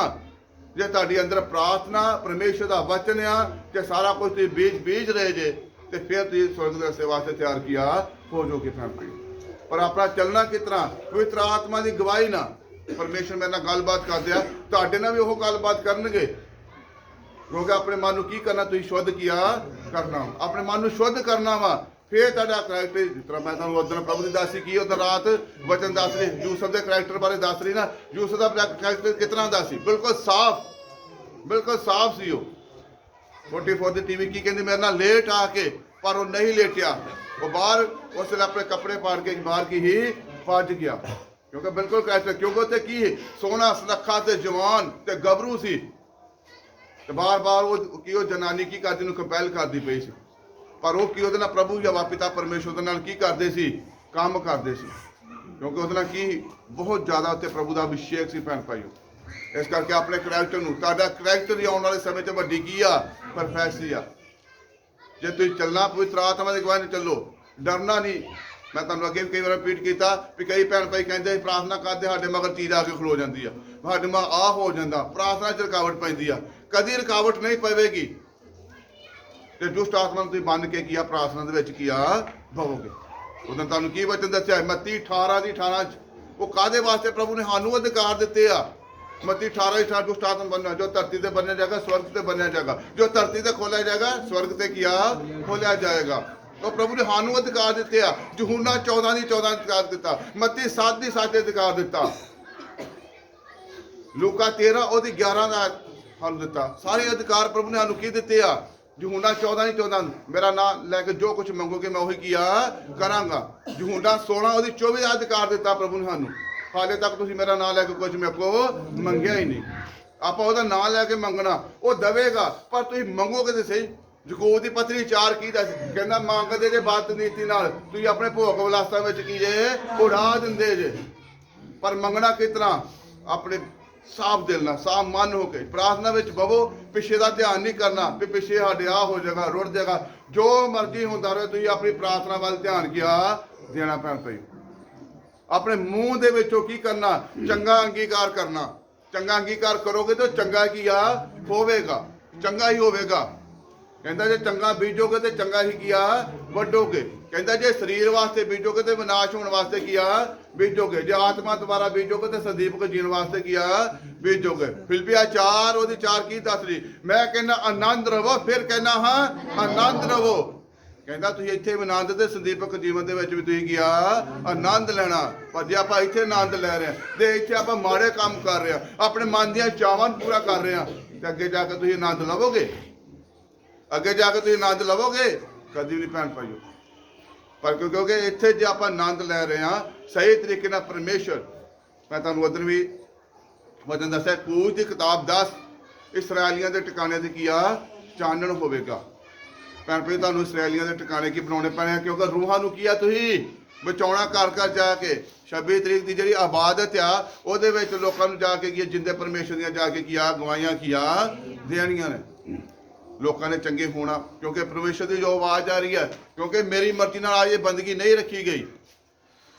ਜੇ ਤੁਹਾਡੀ ਅੰਦਰ ਪ੍ਰਾਰਥਨਾ ਪਰਮੇਸ਼ਰ ਦਾ ਵਚਨ ਆ ਤੇ ਸਾਰਾ ਕੁਝ ਤੁਸੀਂ ਬੀਜ ਰਹੇ ਜੇ ਤੇ ਫਿਰ ਤੁਸੀਂ ਸਵਰਗ ਦੇ ਰਸਤੇ ਵਾਸਤੇ ਤਿਆਰ ਕੀਆ ਹੋ ਜਾਓਗੇ ਭੈਣ ਭਾਈ। ਪਰ ਆਪਣਾ ਚੱਲਣਾ ਕਿਤਨਾ? ਪਵਿੱਤਰ ਆਤਮਾ ਦੀ ਗਵਾਹੀ ਨਾਲ। ਪਰਮੇਸ਼ਰ ਮੇਰੇ ਨਾਲ ਗੱਲਬਾਤ ਕਰਦੇ ਆ, ਤੁਹਾਡੇ ਨਾਲ ਵੀ ਉਹ ਗੱਲਬਾਤ ਕਰਨਗੇ। ਕਿਉਂਕਿ ਆਪਣੇ ਮਨ ਨੂੰ ਕੀ ਕਰਨਾ? ਤੁਸੀਂ ਸ਼ੁੱਧ ਕੀਆ ਕਰਨਾ, ਆਪਣੇ ਮਨ ਨੂੰ ਸ਼ੁੱਧ ਕਰਨਾ ਵਾ। ਫਿਰ ਤੁਹਾਡਾ ਕਰੈਕਟਰ ਜਿਸ ਤਰ੍ਹਾਂ ਮੈਂ ਤੁਹਾਨੂੰ ਉਦੋਂ ਪ੍ਰਭੂ ਦੀ ਦਾਸੀ ਕੀ ਉਦੋਂ ਰਾਤ ਵਚਨ ਦੱਸ ਰਹੀ ਯੂਸਫ ਦੇ ਕਰੈਕਟਰ ਬਾਰੇ ਦੱਸ ਰਹੀ ਨਾ। ਯੂਸਫ ਦਾ ਕਰੈਕਟਰ ਕਿਤਨਾ ਦਾ ਸੀ? ਬਿਲਕੁਲ ਸਾਫ਼ ਸੀ। ਉਹ 44 ਦੀ ਟੀਵੀ ਕੀ ਕਹਿੰਦੀ ਮੇਰੇ ਨਾਲ ਲੇਟ ਆ ਕੇ, ਪਰ ਉਹ ਨਹੀਂ ਲੇਟਿਆ। ਉਹ ਬਾਹਰ ਉਸ ਵੇਲੇ ਆਪਣੇ ਕੱਪੜੇ ਪਾੜ ਕੇ ਬਾਹਰ ਕੀ ਹੀ ਭੱਜ ਗਿਆ। ਕਿਉਂਕਿ ਬਿਲਕੁਲ ਕਰੈਕਟਰ, ਕਿਉਂਕਿ ਉੱਥੇ ਕੀ ਸੋਹਣਾ ਸੁਨੱਖਾ ਤੇ ਜਵਾਨ ਤੇ ਗੱਭਰੂ ਸੀ ਤੇ ਬਾਰ-ਬਾਰ ਉਹ ਜਨਾਨੀ ਕੀ ਕਰਦੀ ਨੂੰ ਕੰਪੈਲ ਕਰਦੀ ਪਈ ਸੀ। ਪਰ ਉਹ ਕੀ ਉਹਦੇ ਨਾਲ ਪ੍ਰਭੂ ਜਾਂ ਪਿਤਾ ਪਰਮੇਸ਼ਰ ਦੇ ਨਾਲ ਕੀ ਕਰਦੇ ਸੀ? ਕੰਮ ਕਰਦੇ ਸੀ। ਕਿਉਂਕਿ ਉਹਦੇ ਨਾਲ ਕੀ ਬਹੁਤ ਜ਼ਿਆਦਾ ਉੱਤੇ ਪ੍ਰਭੂ ਦਾ ਅਭਿਸ਼ੇਕ ਸੀ ਭੈਣ ਭਾਈਓ। ਇਸ ਕਰਕੇ ਆਪਣੇ ਕਰੈਕਟਰ ਨੂੰ, ਤੁਹਾਡਾ ਕਰੈਕਟਰ ਹੀ ਆਉਣ ਵਾਲੇ ਸਮੇਂ 'ਚ ਵੱਡੀ ਕੀ ਆ ਪਰਫੈਕਸ਼ਨ ਆ। ਜੇ ਤੁਸੀਂ ਚੱਲਣਾ ਪਵਿੱਤਰ ਆਤਮਾ ਦੀ ਅਗਵਾਈ ਨਾਲ ਚੱਲੋ, ਡਰਨਾ ਨਹੀਂ। ਮੈਂ ਤੁਹਾਨੂੰ ਅੱਗੇ ਵੀ ਕਈ ਵਾਰ ਰਿਪੀਟ ਕੀਤਾ ਵੀ ਕਈ ਭੈਣ ਭਾਈ ਕਹਿੰਦੇ ਪ੍ਰਾਰਥਨਾ ਕਰਦੇ ਸਾਡੇ ਮਗਰ ਚੀਜ਼ ਆ ਕੇ ਖਲੋ ਜਾਂਦੀ ਆ, ਸਾਡੇ ਮਾ ਆ ਹੋ ਜਾਂਦਾ, ਪ੍ਰਾਰਥਨਾ 'ਚ ਰੁਕਾਵਟ ਪੈਂਦੀ ਆ। ਕਦੀ ਰੁਕਾਵਟ ਨਹੀਂ ਪਵੇਗੀ ਤੇ ਦੁਸ਼ਟ ਆਤਮਾ ਨੂੰ ਤੁਸੀਂ ਬੰਨ ਕੇ ਕੀਆ ਪ੍ਰਾਰਥਨਾ ਦੇ ਵਿੱਚ ਕੀਆ ਭਵੋਗੇ। ਉਦੋਂ ਤੁਹਾਨੂੰ ਕੀ ਵਚਨ ਦੱਸਿਆ? ਮੱਤੀ 18 ਉਹ ਕਾਹਦੇ ਵਾਸਤੇ ਪ੍ਰਭੂ ਨੇ ਸਾਨੂੰ ਅਧਿਕਾਰ ਦਿੱਤੇ ਆ? ਮੱਤੀ 18 ਦੁਸ਼ਟ ਆਤਮਾ ਬੰਨਣਾ, ਜੋ ਧਰਤੀ ਤੇ ਬੰਨਿਆ ਜਾਏਗਾ ਸਵਰਗ ਤੇ ਬੰਨਿਆ ਜਾਏਗਾ, ਜੋ ਧਰਤੀ ਤੇ ਖੋਲਿਆ ਜਾਏਗਾ ਸਵਰਗ ਤੇ ਕੀਆ ਖੋਲਿਆ ਜਾਏਗਾ। ਉਹ ਪ੍ਰਭੂ ਨੇ ਸਾਨੂੰ ਅਧਿਕਾਰ ਦਿੱਤੇ ਆ। ਯਹੂਨਾ 14 ਅਧਿਕਾਰ ਦਿੱਤਾ, ਮੱਤੀ 7 ਅਧਿਕਾਰ ਦਿੱਤਾ, ਲੂਕਾ 13 ਉਹਦੀ 11 ਦਾ ਹੱਲ ਦਿੱਤਾ। ਸਾਰੇ ਅਧਿਕਾਰ ਪ੍ਰਭੂ ਨੇ ਸਾਨੂੰ ਕੀ ਦਿੱਤੇ ਆ? ਯਹੂਨਾ 14 ਮੇਰਾ ਨਾਮ ਲੈ ਕੇ ਜੋ ਕੁਝ ਮੰਗੋਗੇ ਮੈਂ ਉਹੀ ਕੀਆ ਕਰਾਂਗਾ। ਯਹੂਨਾ 16 ਉਹਦੀ 24 ਦਾ ਅਧਿਕਾਰ ਦਿੱਤਾ ਪ੍ਰਭੂ ਨੇ ਸਾਨੂੰ। ਹਾਲੇ ਤੱਕ ਤੁਸੀਂ ਮੇਰਾ ਨਾਮ ਲੈ ਕੇ ਕੁਝ ਮੇਰੇ ਕੋਲ ਮੰਗਿਆ ਹੀ ਨਹੀਂ। ਆਪਾਂ ਉਹਦਾ ਨਾਮ ਲੈ ਕੇ ਮੰਗਣਾ, ਉਹ ਦੇਵੇਗਾ, ਪਰ ਤੁਸੀਂ ਮੰਗੋਗੇ ਤੇ ਸਹੀ। ਯਾਕੂਬ ਦੀ ਪੱਤਰੀ 4 ਕੀ ਦੱਸ ਕਹਿੰਦਾ? ਮੰਗਦੇ ਜੇ ਬਦ ਨੀਤੀ ਨਾਲ ਤੁਸੀਂ ਆਪਣੇ ਭੋਗ ਵਿਲਾਸਾਂ ਵਿੱਚ ਕੀ ਜੇ ਉਡਾ ਦਿੰਦੇ ਜੇ। ਪਰ ਮੰਗਣਾ ਕਿਤਨਾ? ਆਪਣੇ ਸਾਫ ਦਿਲ ਨਾਲ, ਸਾਫ ਮਨ ਹੋ ਕੇ ਪ੍ਰਾਰਥਨਾ ਵਿੱਚ ਬਵੋ। ਪਿੱਛੇ ਦਾ ਧਿਆਨ ਨਹੀਂ ਕਰਨਾ ਵੀ ਪਿੱਛੇ ਸਾਡੇ ਆ ਹੋ ਜਾਏਗਾ, ਰੁੜ ਜਾਏਗਾ। ਜੋ ਮਰਜ਼ੀ ਹੁੰਦਾ ਰਹੇ, ਤੁਸੀਂ ਆਪਣੀ ਪ੍ਰਾਰਥਨਾ ਵੱਲ ਧਿਆਨ ਗਿਆ ਦੇਣਾ ਪੈਣ ਪਈ। ਆਪਣੇ ਮੂੰਹ ਦੇ ਵਿੱਚੋਂ ਕੀ ਕਰਨਾ? ਚੰਗਾ ਅੰਗੀਕਾਰ ਕਰਨਾ। ਚੰਗਾ ਅੰਗੀਕਾਰ ਕਰੋਗੇ ਤਾਂ ਚੰਗਾ ਕੀ ਆ ਹੋਵੇਗਾ, ਚੰਗਾ ਹੀ ਹੋਵੇਗਾ। ਕਹਿੰਦਾ ਜੇ ਚੰਗਾ ਬੀਜੋਗੇ ਤੇ ਚੰਗਾ ਹੀ ਕੀ ਆ ਵੱਢੋਗੇ। ਕਹਿੰਦਾ ਜੇ ਸਰੀਰ ਵਾਸਤੇ ਬੀਜੋਗੇ ਤੇ ਵਿਨਾਸ਼ ਹੋਣ ਵਾਸਤੇ ਕੀ ਆ ਬੀਜੋਗੇ। ਜੇ ਆਤਮਾ ਦੁਆਰਾ ਬੀਜੋਗੇ ਤੇ ਸੰਦੀਪਕ ਜੀਣ ਵਾਸਤੇ ਕੀ ਆ ਬੀਜੋਗੇ। ਫਿਲਿੱਪੀਆਂ 4 ਕੀ ਦੱਸ ਰਹੀ? ਮੈਂ ਕਹਿੰਦਾ ਆਨੰਦ ਰਵੋ, ਫਿਰ ਕਹਿੰਦਾ ਹਾਂ ਆਨੰਦ ਰਵੋ। ਕਹਿੰਦਾ ਤੁਸੀਂ ਇੱਥੇ ਵੀ ਆਨੰਦ ਤੇ ਸੰਦੀਪਕ ਜੀਵਨ ਦੇ ਵਿੱਚ ਵੀ ਤੁਸੀਂ ਗਿਆ ਆਨੰਦ ਲੈਣਾ। ਪਰ ਜੇ ਆਪਾਂ ਇੱਥੇ ਆਨੰਦ ਲੈ ਰਹੇ ਹਾਂ ਤੇ ਇੱਥੇ ਆਪਾਂ ਮਾੜੇ ਕੰਮ ਕਰ ਰਹੇ ਹਾਂ, ਆਪਣੇ ਮਨ ਦੀਆਂ ਚਾਵਾਂ ਨੂੰ ਪੂਰਾ ਕਰ ਰਹੇ ਹਾਂ, ਤੇ ਅੱਗੇ ਜਾ ਕੇ ਤੁਸੀਂ ਆਨੰਦ ਲਵੋਗੇ? ਅੱਗੇ ਜਾ ਕੇ ਤੁਸੀਂ ਆਨੰਦ ਲਵੋਗੇ? ਕਦੀ ਵੀ ਨਹੀਂ ਭੈਣ ਭਾਈਓ। ਪਰ ਕਿਉਂਕਿ ਇੱਥੇ ਜੇ ਆਪਾਂ ਆਨੰਦ ਲੈ ਰਹੇ ਹਾਂ ਸਹੀ ਤਰੀਕੇ ਨਾਲ ਪਰਮੇਸ਼ਰ, ਮੈਂ ਤੁਹਾਨੂੰ ਉਦੋਂ ਵੀ ਵਚਨ ਦੱਸਿਆ, ਕੂਚ ਦੀ ਕਿਤਾਬ 10 ਇਸਰਾਏਲੀਆਂ ਦੇ ਟਿਕਾਣੇ ਤੇ ਕੀ ਆ ਚਾਨਣ ਹੋਵੇਗਾ। ਭੈਣ ਭਾਈ ਤੁਹਾਨੂੰ ਇਸਰਾਏਲੀਆਂ ਦੇ ਟਿਕਾਣੇ ਕੀ ਬਣਾਉਣੇ ਪੈਣੇ ਆ, ਕਿਉਂਕਿ ਰੂਹਾਂ ਨੂੰ ਕੀ ਆ ਤੁਸੀਂ ਬਚਾਉਣਾ ਘਰ ਘਰ ਜਾ ਕੇ। 26 ਤਰੀਕ ਦੀ ਜਿਹੜੀ ਇਬਾਦਤ ਆ ਉਹਦੇ ਵਿੱਚ ਲੋਕਾਂ ਨੂੰ ਜਾ ਕੇ ਕੀ ਜਿੰਦੇ ਪਰਮੇਸ਼ਰ ਦੀਆਂ ਜਾ ਕੇ ਕੀ ਆ ਗਵਾਹੀਆਂ ਕੀ ਆ ਦੇਣੀਆਂ ਨੇ। ਲੋਕਾਂ ਨੇ ਚੰਗੇ ਹੋਣਾ, ਕਿਉਂਕਿ ਪਰਮੇਸ਼ਰ ਦੀ ਜੋ ਆਵਾਜ਼ ਆ ਰਹੀ ਹੈ, ਕਿਉਂਕਿ ਮੇਰੀ ਮਰਜ਼ੀ ਨਾਲ ਅੱਜ ਇਹ ਬੰਦਗੀ ਨਹੀਂ ਰੱਖੀ ਗਈ।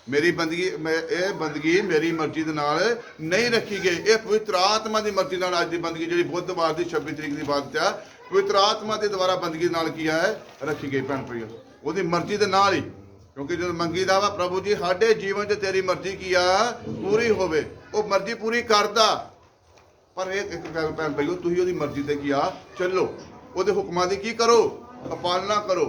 ਮੇਰੀ ਬੰਦਗੀ ਇਹ ਬੰਦਗੀ ਮੇਰੀ ਮਰਜ਼ੀ ਦੇ ਨਾਲ ਨਹੀਂ ਰੱਖੀ ਗਈ, ਇਹ ਪਵਿੱਤਰ ਆਤਮਾ ਦੀ ਮਰਜ਼ੀ ਨਾਲ ਅੱਜ ਦੀ ਬੰਦਗੀ ਜਿਹੜੀ ਬੁੱਧਵਾਰ ਦੀ 26 ਤਰੀਕ ਦੀ ਇਬਾਦਤ ਆ ਪਵਿੱਤਰ ਆਤਮਾ ਦੇ ਦੁਆਰਾ ਬੰਦਗੀ ਨਾਲ ਕੀ ਹੈ ਰੱਖੀ ਗਈ। ਭੈਣ ਭਾਈਓ ਉਹਦੀ ਮਰਜ਼ੀ ਦੇ ਨਾਲ ਹੀ, ਕਿਉਂਕਿ ਜਦੋਂ ਮੰਗੀਦਾ ਵਾ ਪ੍ਰਭੂ ਜੀ ਸਾਡੇ ਜੀਵਨ 'ਚ ਤੇਰੀ ਮਰਜ਼ੀ ਕੀ ਆ ਪੂਰੀ ਹੋਵੇ, ਉਹ ਮਰਜ਼ੀ ਪੂਰੀ ਕਰਦਾ। ਪਰ ਇਹ ਇੱਕ ਗੱਲ ਭੈਣ ਭਾਈਓ, ਤੁਸੀਂ ਉਹਦੀ ਮਰਜ਼ੀ ਤੇ ਕੀ ਆ ਚੱਲੋ, ਉਹਦੇ ਹੁਕਮਾਂ ਦੀ ਕੀ ਕਰੋ ਪਾਲਣਾ ਕਰੋ।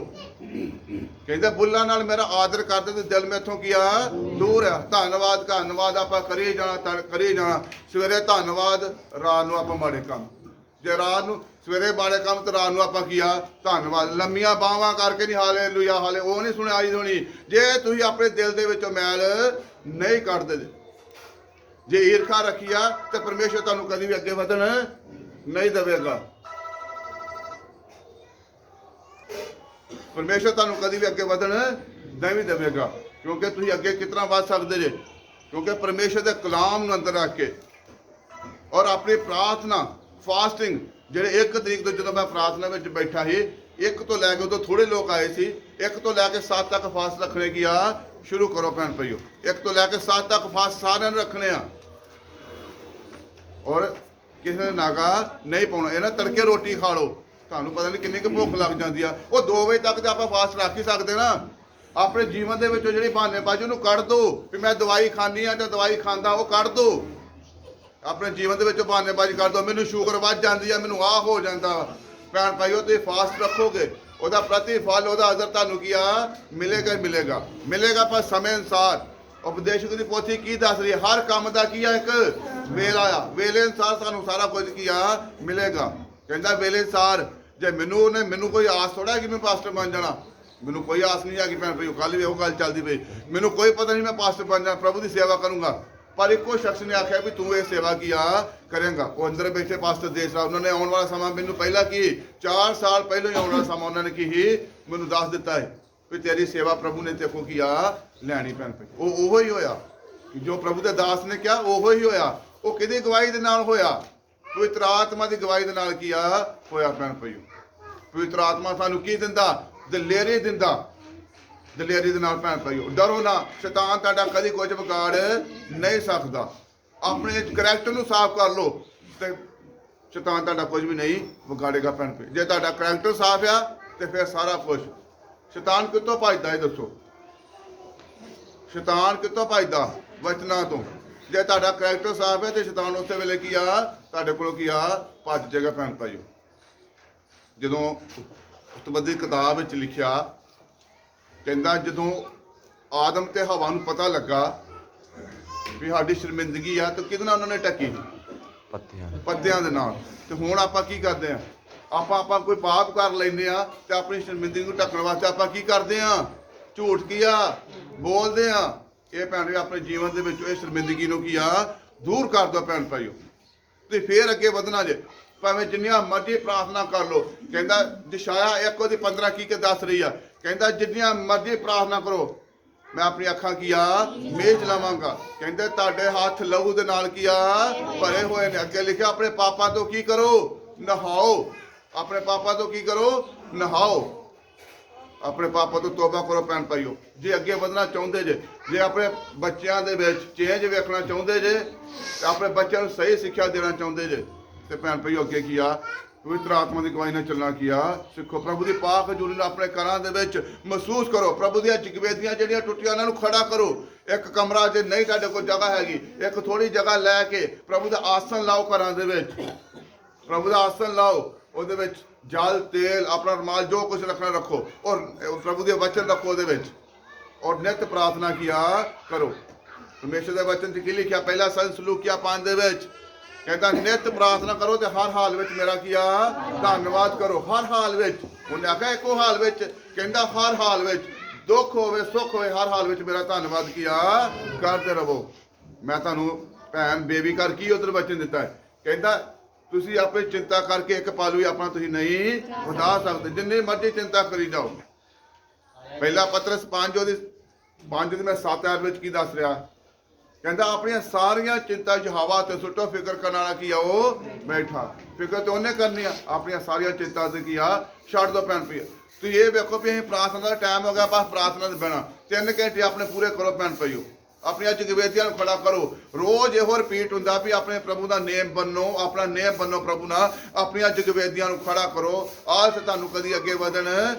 ਕਹਿੰਦਾ ਬੁੱਲਾਂ ਨਾਲ ਮੇਰਾ ਆਦਰ ਕਰਦੇ ਤੇ ਦਿਲ ਮੈਥੋਂ ਕੀ ਆ ਦੂਰ ਆ। ਧੰਨਵਾਦ ਧੰਨਵਾਦ ਆਪਾਂ ਕਰੀ ਜਾਣਾ ਕਰੀ ਜਾਣਾ। ਸਵੇਰੇ ਧੰਨਵਾਦ, ਰਾਤ ਨੂੰ ਆਪਾਂ ਮਾੜੇ ਕੰਮ, ਜੇ ਰਾਤ ਨੂੰ ਸਵੇਰੇ ਮਾੜੇ ਕੰਮ ਤੇ ਰਾਤ ਨੂੰ ਆਪਾਂ ਕੀ ਆ ਧੰਨਵਾਦ। ਲੰਮੀਆਂ ਬਾਹਾਂ ਕਰਕੇ ਨਹੀਂ ਹਾਲੇਲੂਇਆ ਹਾਲੇ ਉਹ ਨਹੀਂ ਸੁਣਿਆ ਆਈ ਹੋਣੀ। ਜੇ ਤੁਸੀਂ ਆਪਣੇ ਦਿਲ ਦੇ ਵਿੱਚੋਂ ਮੈਲ ਨਹੀਂ ਕੱਢਦੇ, ਜੇ ਈਰਖਾ ਰੱਖੀ ਆ ਤੇ ਪਰਮੇਸ਼ਰ ਤੁਹਾਨੂੰ ਕਦੀ ਵੀ ਅੱਗੇ ਵਧਣ ਨਹੀਂ ਦੇਵੇਗਾ। ਪਰਮੇਸ਼ਰ ਤੁਹਾਨੂੰ ਕਦੀ ਵੀ ਅੱਗੇ ਵਧਣ ਨਹੀਂ ਦੇਵੇਗਾ, ਕਿਉਂਕਿ ਤੁਸੀਂ ਅੱਗੇ ਕਿਤਨਾ ਵੱਧ ਸਕਦੇ ਜੇ, ਕਿਉਂਕਿ ਪਰਮੇਸ਼ਰ ਦੇ ਕਲਾਮ ਨੂੰ ਅੰਦਰ ਰੱਖ ਕੇ ਔਰ ਆਪਣੀ ਪ੍ਰਾਰਥਨਾ ਫਾਸਟਿੰਗ। ਜਿਹੜੇ 1 ਤਰੀਕ ਤੋਂ ਜਦੋਂ ਮੈਂ ਪ੍ਰਾਰਥਨਾ ਵਿੱਚ ਬੈਠਾ ਸੀ, 1 ਤੋਂ ਲੈ ਕੇ ਉਦੋਂ ਥੋੜੇ ਲੋਕ ਆਏ ਸੀ, 1 ਤੋਂ ਲੈ ਕੇ 7 ਤੱਕ ਫਾਸਟ ਰੱਖਣੇ ਕੀ ਆ ਸ਼ੁਰੂ ਕਰੋ ਭੈਣ ਭਾਈਓ। 1 ਤੋਂ ਲੈ ਕੇ 7 ਤੱਕ ਫਾਸਟ ਸਾਰਿਆਂ ਨੂੰ ਰੱਖਣੇ ਆ, ਔਰ ਕਿਸੇ ਨੇ ਨਾਗਾ ਨਹੀਂ ਪਾਉਣਾ। ਇਹ ਨਾ ਤੜਕੇ ਰੋਟੀ ਖਾ ਲਓ, ਤੁਹਾਨੂੰ ਪਤਾ ਨਹੀਂ ਕਿੰਨੀ ਕੁ ਭੁੱਖ ਲੱਗ ਜਾਂਦੀ ਆ, ਉਹ 2 ਵਜੇ ਤੱਕ ਤੇ ਆਪਾਂ ਫਾਸਟ ਰੱਖ ਹੀ ਸਕਦੇ ਨਾ। ਆਪਣੇ ਜੀਵਨ ਦੇ ਵਿੱਚੋਂ ਜਿਹੜੀ ਬਹਾਨੇਬਾਜ਼ੀ ਉਹਨੂੰ ਕੱਢ ਦੋ, ਵੀ ਮੈਂ ਦਵਾਈ ਖਾਂਦੀ ਆ ਜਾਂ ਦਵਾਈ ਖਾਂਦਾ, ਉਹ ਕੱਢ ਦੋ। ਆਪਣੇ ਜੀਵਨ ਦੇ ਵਿੱਚੋਂ ਬਹਾਨੇਬਾਜ਼ੀ ਕਰ ਦੋ, ਮੈਨੂੰ ਸ਼ੂਗਰ ਵੱਧ ਜਾਂਦੀ ਆ, ਮੈਨੂੰ ਆਹ ਹੋ ਜਾਂਦਾ। ਭੈਣ ਭਾਈਓ ਤੁਸੀਂ ਫਾਸਟ ਰੱਖੋਗੇ, ਉਹਦਾ ਪ੍ਰਤੀਫਲ ਉਹਦਾ ਅਜ਼ਰ ਤੁਹਾਨੂੰ ਕੀ ਆ ਮਿਲੇਗਾ ਮਿਲੇਗਾ ਮਿਲੇਗਾ। ਪਰ ਸਮੇਂ ਅਨੁਸਾਰ ਉਪਦੇਸ਼ਕ ਦੀ ਪੋਥੀ ਕੀ ਦੱਸ ਰਹੀ ਹੈ, ਹਰ ਕੰਮ ਦਾ ਕੀ ਆ ਇੱਕ ਵੇਲਾ ਆ, ਵੇਲੇ ਅਨੁਸਾਰ ਸਾਨੂੰ ਸਾਰਾ ਕੁਝ ਕੀ ਆ ਮਿਲੇਗਾ। ਕਹਿੰਦਾ ਵੇਲੇ ਅਨੁਸਾਰ। ਜੇ ਮੈਨੂੰ ਕੋਈ ਆਸ ਥੋੜਾ ਕਿ ਮੈਂ ਪਾਸਟਰ ਬਣ ਜਾਣਾ, ਮੈਨੂੰ ਕੋਈ ਆਸ ਨਹੀਂ ਹੈਗੀ ਭੈਣ ਭਾਈਓ। ਕੱਲ ਵੀ ਉਹ ਗੱਲ ਚੱਲਦੀ ਪਈ, ਮੈਨੂੰ ਕੋਈ ਪਤਾ ਨਹੀਂ ਮੈਂ ਪਾਸਟਰ ਬਣ ਜਾਣਾ, ਪ੍ਰਭੂ ਦੀ ਸੇਵਾ ਕਰੂੰਗਾ। ਪਰ ਇੱਕੋ ਸ਼ਖਸ ਨੇ ਆਖਿਆ ਵੀ ਤੂੰ ਇਹ ਸੇਵਾ ਕੀ ਆ ਕਰੇਂਗਾ। ਉਹ ਅੰਦਰ ਬੈਠੇ ਪਾਸਟਰ ਦੇਸ਼ ਰਾਜ, ਉਹਨਾਂ ਨੇ ਆਉਣ ਵਾਲਾ ਸਮਾਂ ਮੈਨੂੰ ਪਹਿਲਾਂ ਕੀ 4 ਸਾਲ ਪਹਿਲਾਂ ਹੀ ਆਉਣ ਵਾਲਾ ਸਮਾਂ ਉਹਨਾਂ ਨੇ ਕੀ ਹੀ ਮੈਨੂੰ ਦੱਸ ਦਿੱਤਾ ਹੈ ਵੀ ਤੇਰੀ ਸੇਵਾ ਪ੍ਰਭੂ ਨੇ ਤੇਕੋ ਕੀ ਆ ਲੈਣੀ। ਭੈਣ ਭਾਈ ਉਹੋ ਹੀ ਹੋਇਆ ਜੋ ਪ੍ਰਭੂ ਦੇ ਦਾਸ ਨੇ ਕਿਹਾ, ਉਹੋ ਹੀ ਹੋਇਆ। ਉਹ ਕਿਹਦੀ ਗਵਾਹੀ ਦੇ ਨਾਲ ਹੋਇਆ? ਪਵਿੱਤਰ ਆਤਮਾ ਦੀ ਗਵਾਹੀ ਦੇ ਨਾਲ ਕੀ ਆ ਹੋਇਆ। ਭੈਣ ਭਾਈਓ ਪਵਿੱਤਰ ਆਤਮਾ ਸਾਨੂੰ ਕੀ ਦਿੰਦਾ? ਦਲੇਰੀ ਦਿੰਦਾ। ਦਲੇਰੀ ਦੇ ਨਾਲ ਭੈਣ ਭਾਈਓ ਡਰੋ ਨਾ, ਸ਼ੈਤਾਨ ਤੁਹਾਡਾ ਕਦੀ ਕੁਝ ਵਿਗਾੜ ਨਹੀਂ ਸਕਦਾ। ਆਪਣੇ ਕਰੈਕਟਰ ਨੂੰ ਸਾਫ਼ ਕਰ ਲਓ ਤੇ ਸ਼ੈਤਾਨ ਤੁਹਾਡਾ ਕੁਝ ਵੀ ਨਹੀਂ ਵਿਗਾੜੇਗਾ। ਭੈਣ ਭਾਈ ਜੇ ਤੁਹਾਡਾ ਕਰੈਕਟਰ ਸਾਫ਼ ਆ ਤੇ ਫਿਰ ਸਾਰਾ ਕੁਝ। ਸ਼ੈਤਾਨ ਕਿੱਥੋਂ ਭੱਜਦਾ ਇਹ ਦੱਸੋ? ਸ਼ੈਤਾਨ ਕਿੱਥੋਂ ਭੱਜਦਾ? ਵਚਨਾਂ ਤੋਂ। ਜੇ ਤੁਹਾਡਾ ਕਰੈਕਟਰ ਸਾਫ਼ ਹੈ ਤੇ ਸ਼ੈਤਾਨ ਉਸੇ ਵੇਲੇ ਕੀ ਆ ਤੁਹਾਡੇ ਕੋਲੋਂ ਕੀ ਆ ਭੱਜ ਜਾਏਗਾ। ਭੈਣ ਭਾਈਓ ਜਦੋਂ ਉਤਪਤੀ ਕਿਤਾਬ ਵਿੱਚ ਲਿਖਿਆ, ਕਹਿੰਦਾ ਜਦੋਂ ਆਦਮ ਤੇ ਹਵਾ ਨੂੰ ਪਤਾ ਲੱਗਾ ਵੀ ਸਾਡੀ ਸ਼ਰਮਿੰਦਗੀ ਆ ਤਾਂ ਕਿਹਦੇ ਨਾਲ ਉਹਨਾਂ ਨੇ ਢੱਕੀ? ਪੱਤਿਆਂ ਦੇ ਨਾਲ। ਤੇ ਹੁਣ ਆਪਾਂ ਕੀ ਕਰਦੇ ਆ? ਆਪਾਂ ਕੋਈ ਪਾਪ ਕਰ ਲੈਂਦੇ ਆ ਤੇ ਆਪਣੀ ਸ਼ਰਮਿੰਦਗੀ ਨੂੰ ਢੱਕਣ ਵਾਸਤੇ ਆਪਾਂ ਕੀ ਕਰਦੇ ਆ? ਝੂਠ ਕੀ ਆ ਬੋਲਦੇ ਆ। ਇਹ ਭੈਣ ਜੀ ਆਪਣੇ ਜੀਵਨ ਦੇ ਵਿੱਚੋਂ ਇਹ ਸ਼ਰਮਿੰਦਗੀ ਨੂੰ ਕੀ ਆ ਦੂਰ ਕਰ ਦਿਓ ਭੈਣ ਭਾਈਓ, ਤੇ ਫੇਰ ਅੱਗੇ ਵਧਣਾ ਜੇ। ਭਾਵੇਂ ਜਿੰਨੀਆਂ ਮਰਜ਼ੀ ਪ੍ਰਾਰਥਨਾ ਕਰ ਲਓ। ਕਹਿੰਦਾ ਦਿਸ਼ਾਇਆ 1 ਉਹਦੀ 15 ਕੀ ਕੇ ਦੱਸ ਰਹੀ ਆ, ਕਹਿੰਦਾ ਜਿੰਨੀਆਂ ਮਰਜ਼ੀ ਪ੍ਰਾਰਥਨਾ ਕਰੋ ਮੈਂ ਆਪਣੀ ਅੱਖਾਂ ਕੀ ਆ ਮੇਜ ਲਾਵਾਂਗਾ। ਕਹਿੰਦੇ ਤੁਹਾਡੇ ਹੱਥ ਲਹੂ ਦੇ ਨਾਲ ਕੀ ਆ ਭਰੇ ਹੋਏ ਨੇ। ਅੱਗੇ ਲਿਖਿਆ ਆਪਣੇ ਪਾਪਾਂ ਤੋਂ ਕੀ ਕਰੋ? ਨਹਾਓ। ਆਪਣੇ ਪਾਪਾਂ ਤੋਂ ਕੀ ਕਰੋ? ਨਹਾਓ। ਆਪਣੇ ਪਾਪਾਂ ਤੋਂ ਤੋਬਾ ਕਰੋ। ਭੈਣ ਭਾਈਓ ਜੇ ਅੱਗੇ ਵਧਣਾ ਚਾਹੁੰਦੇ ਜੇ ਆਪਣੇ ਬੱਚਿਆਂ ਦੇ ਵਿੱਚ ਚੇਂਜ ਵੇਖਣਾ ਚਾਹੁੰਦੇ ਜੇ, ਤੇ ਆਪਣੇ ਬੱਚਿਆਂ ਨੂੰ ਸਹੀ ਸਿੱਖਿਆ ਦੇਣਾ ਚਾਹੁੰਦੇ ਜੇ, ਤੇ ਭੈਣ ਭਾਈਓ ਅੱਗੇ ਕੀ ਆ ਪਵਿੱਤਰ ਆਤਮਾ ਦੀ ਗਵਾਹੀ ਨਾਲ ਚੱਲਣਾ ਕੀ ਆ ਸਿੱਖੋ। ਪ੍ਰਭੂ ਦੀ ਪਾਕ ਹਜ਼ੂਰੀ ਨੂੰ ਆਪਣੇ ਘਰਾਂ ਦੇ ਵਿੱਚ ਮਹਿਸੂਸ ਕਰੋ। ਪ੍ਰਭੂ ਦੀਆਂ ਜਗਵੇਦੀਆਂ ਜਿਹੜੀਆਂ ਟੁੱਟੀਆਂ ਉਹਨਾਂ ਨੂੰ ਖੜਾ ਕਰੋ। ਇੱਕ ਕਮਰਾ ਜੇ ਨਹੀਂ ਤੁਹਾਡੇ ਕੋਲ ਜਗ੍ਹਾ ਹੈਗੀ, ਇੱਕ ਥੋੜੀ ਜਗ੍ਹਾ ਲੈ ਕੇ ਪ੍ਰਭੂ ਦਾ ਆਸਣ ਲਾਓ ਘਰਾਂ ਦੇ ਵਿੱਚ। ਪ੍ਰਭੂ ਦਾ ਆਸਣ ਲਾਓ, ਉਹਦੇ ਵਿੱਚ ਜਲ ਤੇਲ ਆਪਣਾ ਰੁਮਾਲ ਜੋ ਕੁਝ ਰੱਖਣਾ ਰੱਖੋ ਔਰ ਪ੍ਰਭੂ ਦੇ ਵਚਨ ਰੱਖੋ ਉਹਦੇ ਵਿੱਚ ਔਰ ਨਿਤ ਪ੍ਰਾਰਥਨਾ ਕੀਆ ਕਰੋ। ਪਰਮੇਸ਼ਰ ਦੇ ਵਚਨ 'ਚ ਕੀ ਲਿਖਿਆ? ਪਹਿਲਾ ਸਲੂਕੀਆ 5 ਦੇ ਵਿੱਚ ਕਹਿੰਦਾ ਨਿਤ ਪ੍ਰਾਰਥਨਾ ਕਰੋ ਤੇ ਹਰ ਹਾਲ ਵਿੱਚ ਮੇਰਾ ਕੀਆ ਧੰਨਵਾਦ ਕਰੋ। ਹਰ ਹਾਲ ਵਿੱਚ, ਉਹਨੇ ਆਖਿਆ ਇੱਕੋ ਹਾਲ ਵਿੱਚ, ਕਹਿੰਦਾ ਹਰ ਹਾਲ ਵਿੱਚ, ਦੁੱਖ ਹੋਵੇ ਸੁੱਖ ਹੋਵੇ, ਹਰ ਹਾਲ ਵਿੱਚ ਮੇਰਾ ਧੰਨਵਾਦ ਕੀਆ ਕਰਦੇ ਰਹੋ। ਮੈਂ ਤੁਹਾਨੂੰ ਭੈਣ ਬੇਬੀ ਕਰ ਕੀ ਉਧਰ ਵਚਨ ਦਿੱਤਾ ਹੈ? ਕਹਿੰਦਾ ਤੁਸੀਂ ਆਪਣੀ ਚਿੰਤਾ ਕਰਕੇ ਇੱਕ ਪਲ ਵੀ ਆਪਣਾ ਤੁਸੀਂ ਨਹੀਂ ਵਧਾ ਸਕਦੇ, ਜਿੰਨੀ ਮਰਜ਼ੀ ਚਿੰਤਾ ਕਰੀ ਜਾਓ। ਪਹਿਲਾ ਪਤਰਸ 5 ਉਹਦੀ 5 ਦੇ ਮੈਂ 7 ਐਡ ਵਿੱਚ ਕੀ ਦੱਸ ਰਿਹਾ? ਕਹਿੰਦਾ ਆਪਣੀਆਂ ਸਾਰੀਆਂ ਚਿੰਤਾ ਹਵਾ ਤੇ ਸੁੱਟੋ, ਫਿਕਰ ਕਰਨ ਵਾਲਾ ਕੀ ਆ ਉਹ ਬੈਠਾ। ਫਿਕਰ ਤੇ ਉਹਨੇ ਕਰਨੀ ਆ, ਆਪਣੀਆਂ ਸਾਰੀਆਂ ਚਿੰਤਾ ਤੇ ਕੀ ਆ ਛੱਡ ਦੋ ਭੈਣ ਭਈਓ। ਤੁਸੀਂ ਇਹ ਵੇਖੋ ਵੀ ਅਸੀਂ ਪ੍ਰਾਰਥਨਾ ਦਾ ਟਾਈਮ ਹੋ ਗਿਆ, ਬਸ ਪ੍ਰਾਰਥਨਾ ਤੇ ਬਹਿਣਾ 3 ਘੰਟੇ ਆਪਣੇ ਪੂਰੇ ਕਰੋ ਭੈਣ ਭਈਓ। ਆਪਣੀਆਂ ਜਗਵੇਦੀਆਂ ਨੂੰ ਖੜਾ ਕਰੋ। ਰੋਜ਼ ਇਹੋ ਰਿਪੀਟ ਹੁੰਦਾ ਵੀ ਆਪਣੇ ਪ੍ਰਭੂ ਦਾ ਨੇਮ ਬੰਨੋ, ਆਪਣਾ ਨੇਮ ਬੰਨੋ ਪ੍ਰਭੂ ਨਾਲ, ਆਪਣੀਆਂ ਜਗਵੇਦੀਆਂ ਨੂੰ ਖੜਾ ਕਰੋ। ਆਲਸ ਤੁਹਾਨੂੰ ਕਦੀ ਅੱਗੇ ਵਧਣ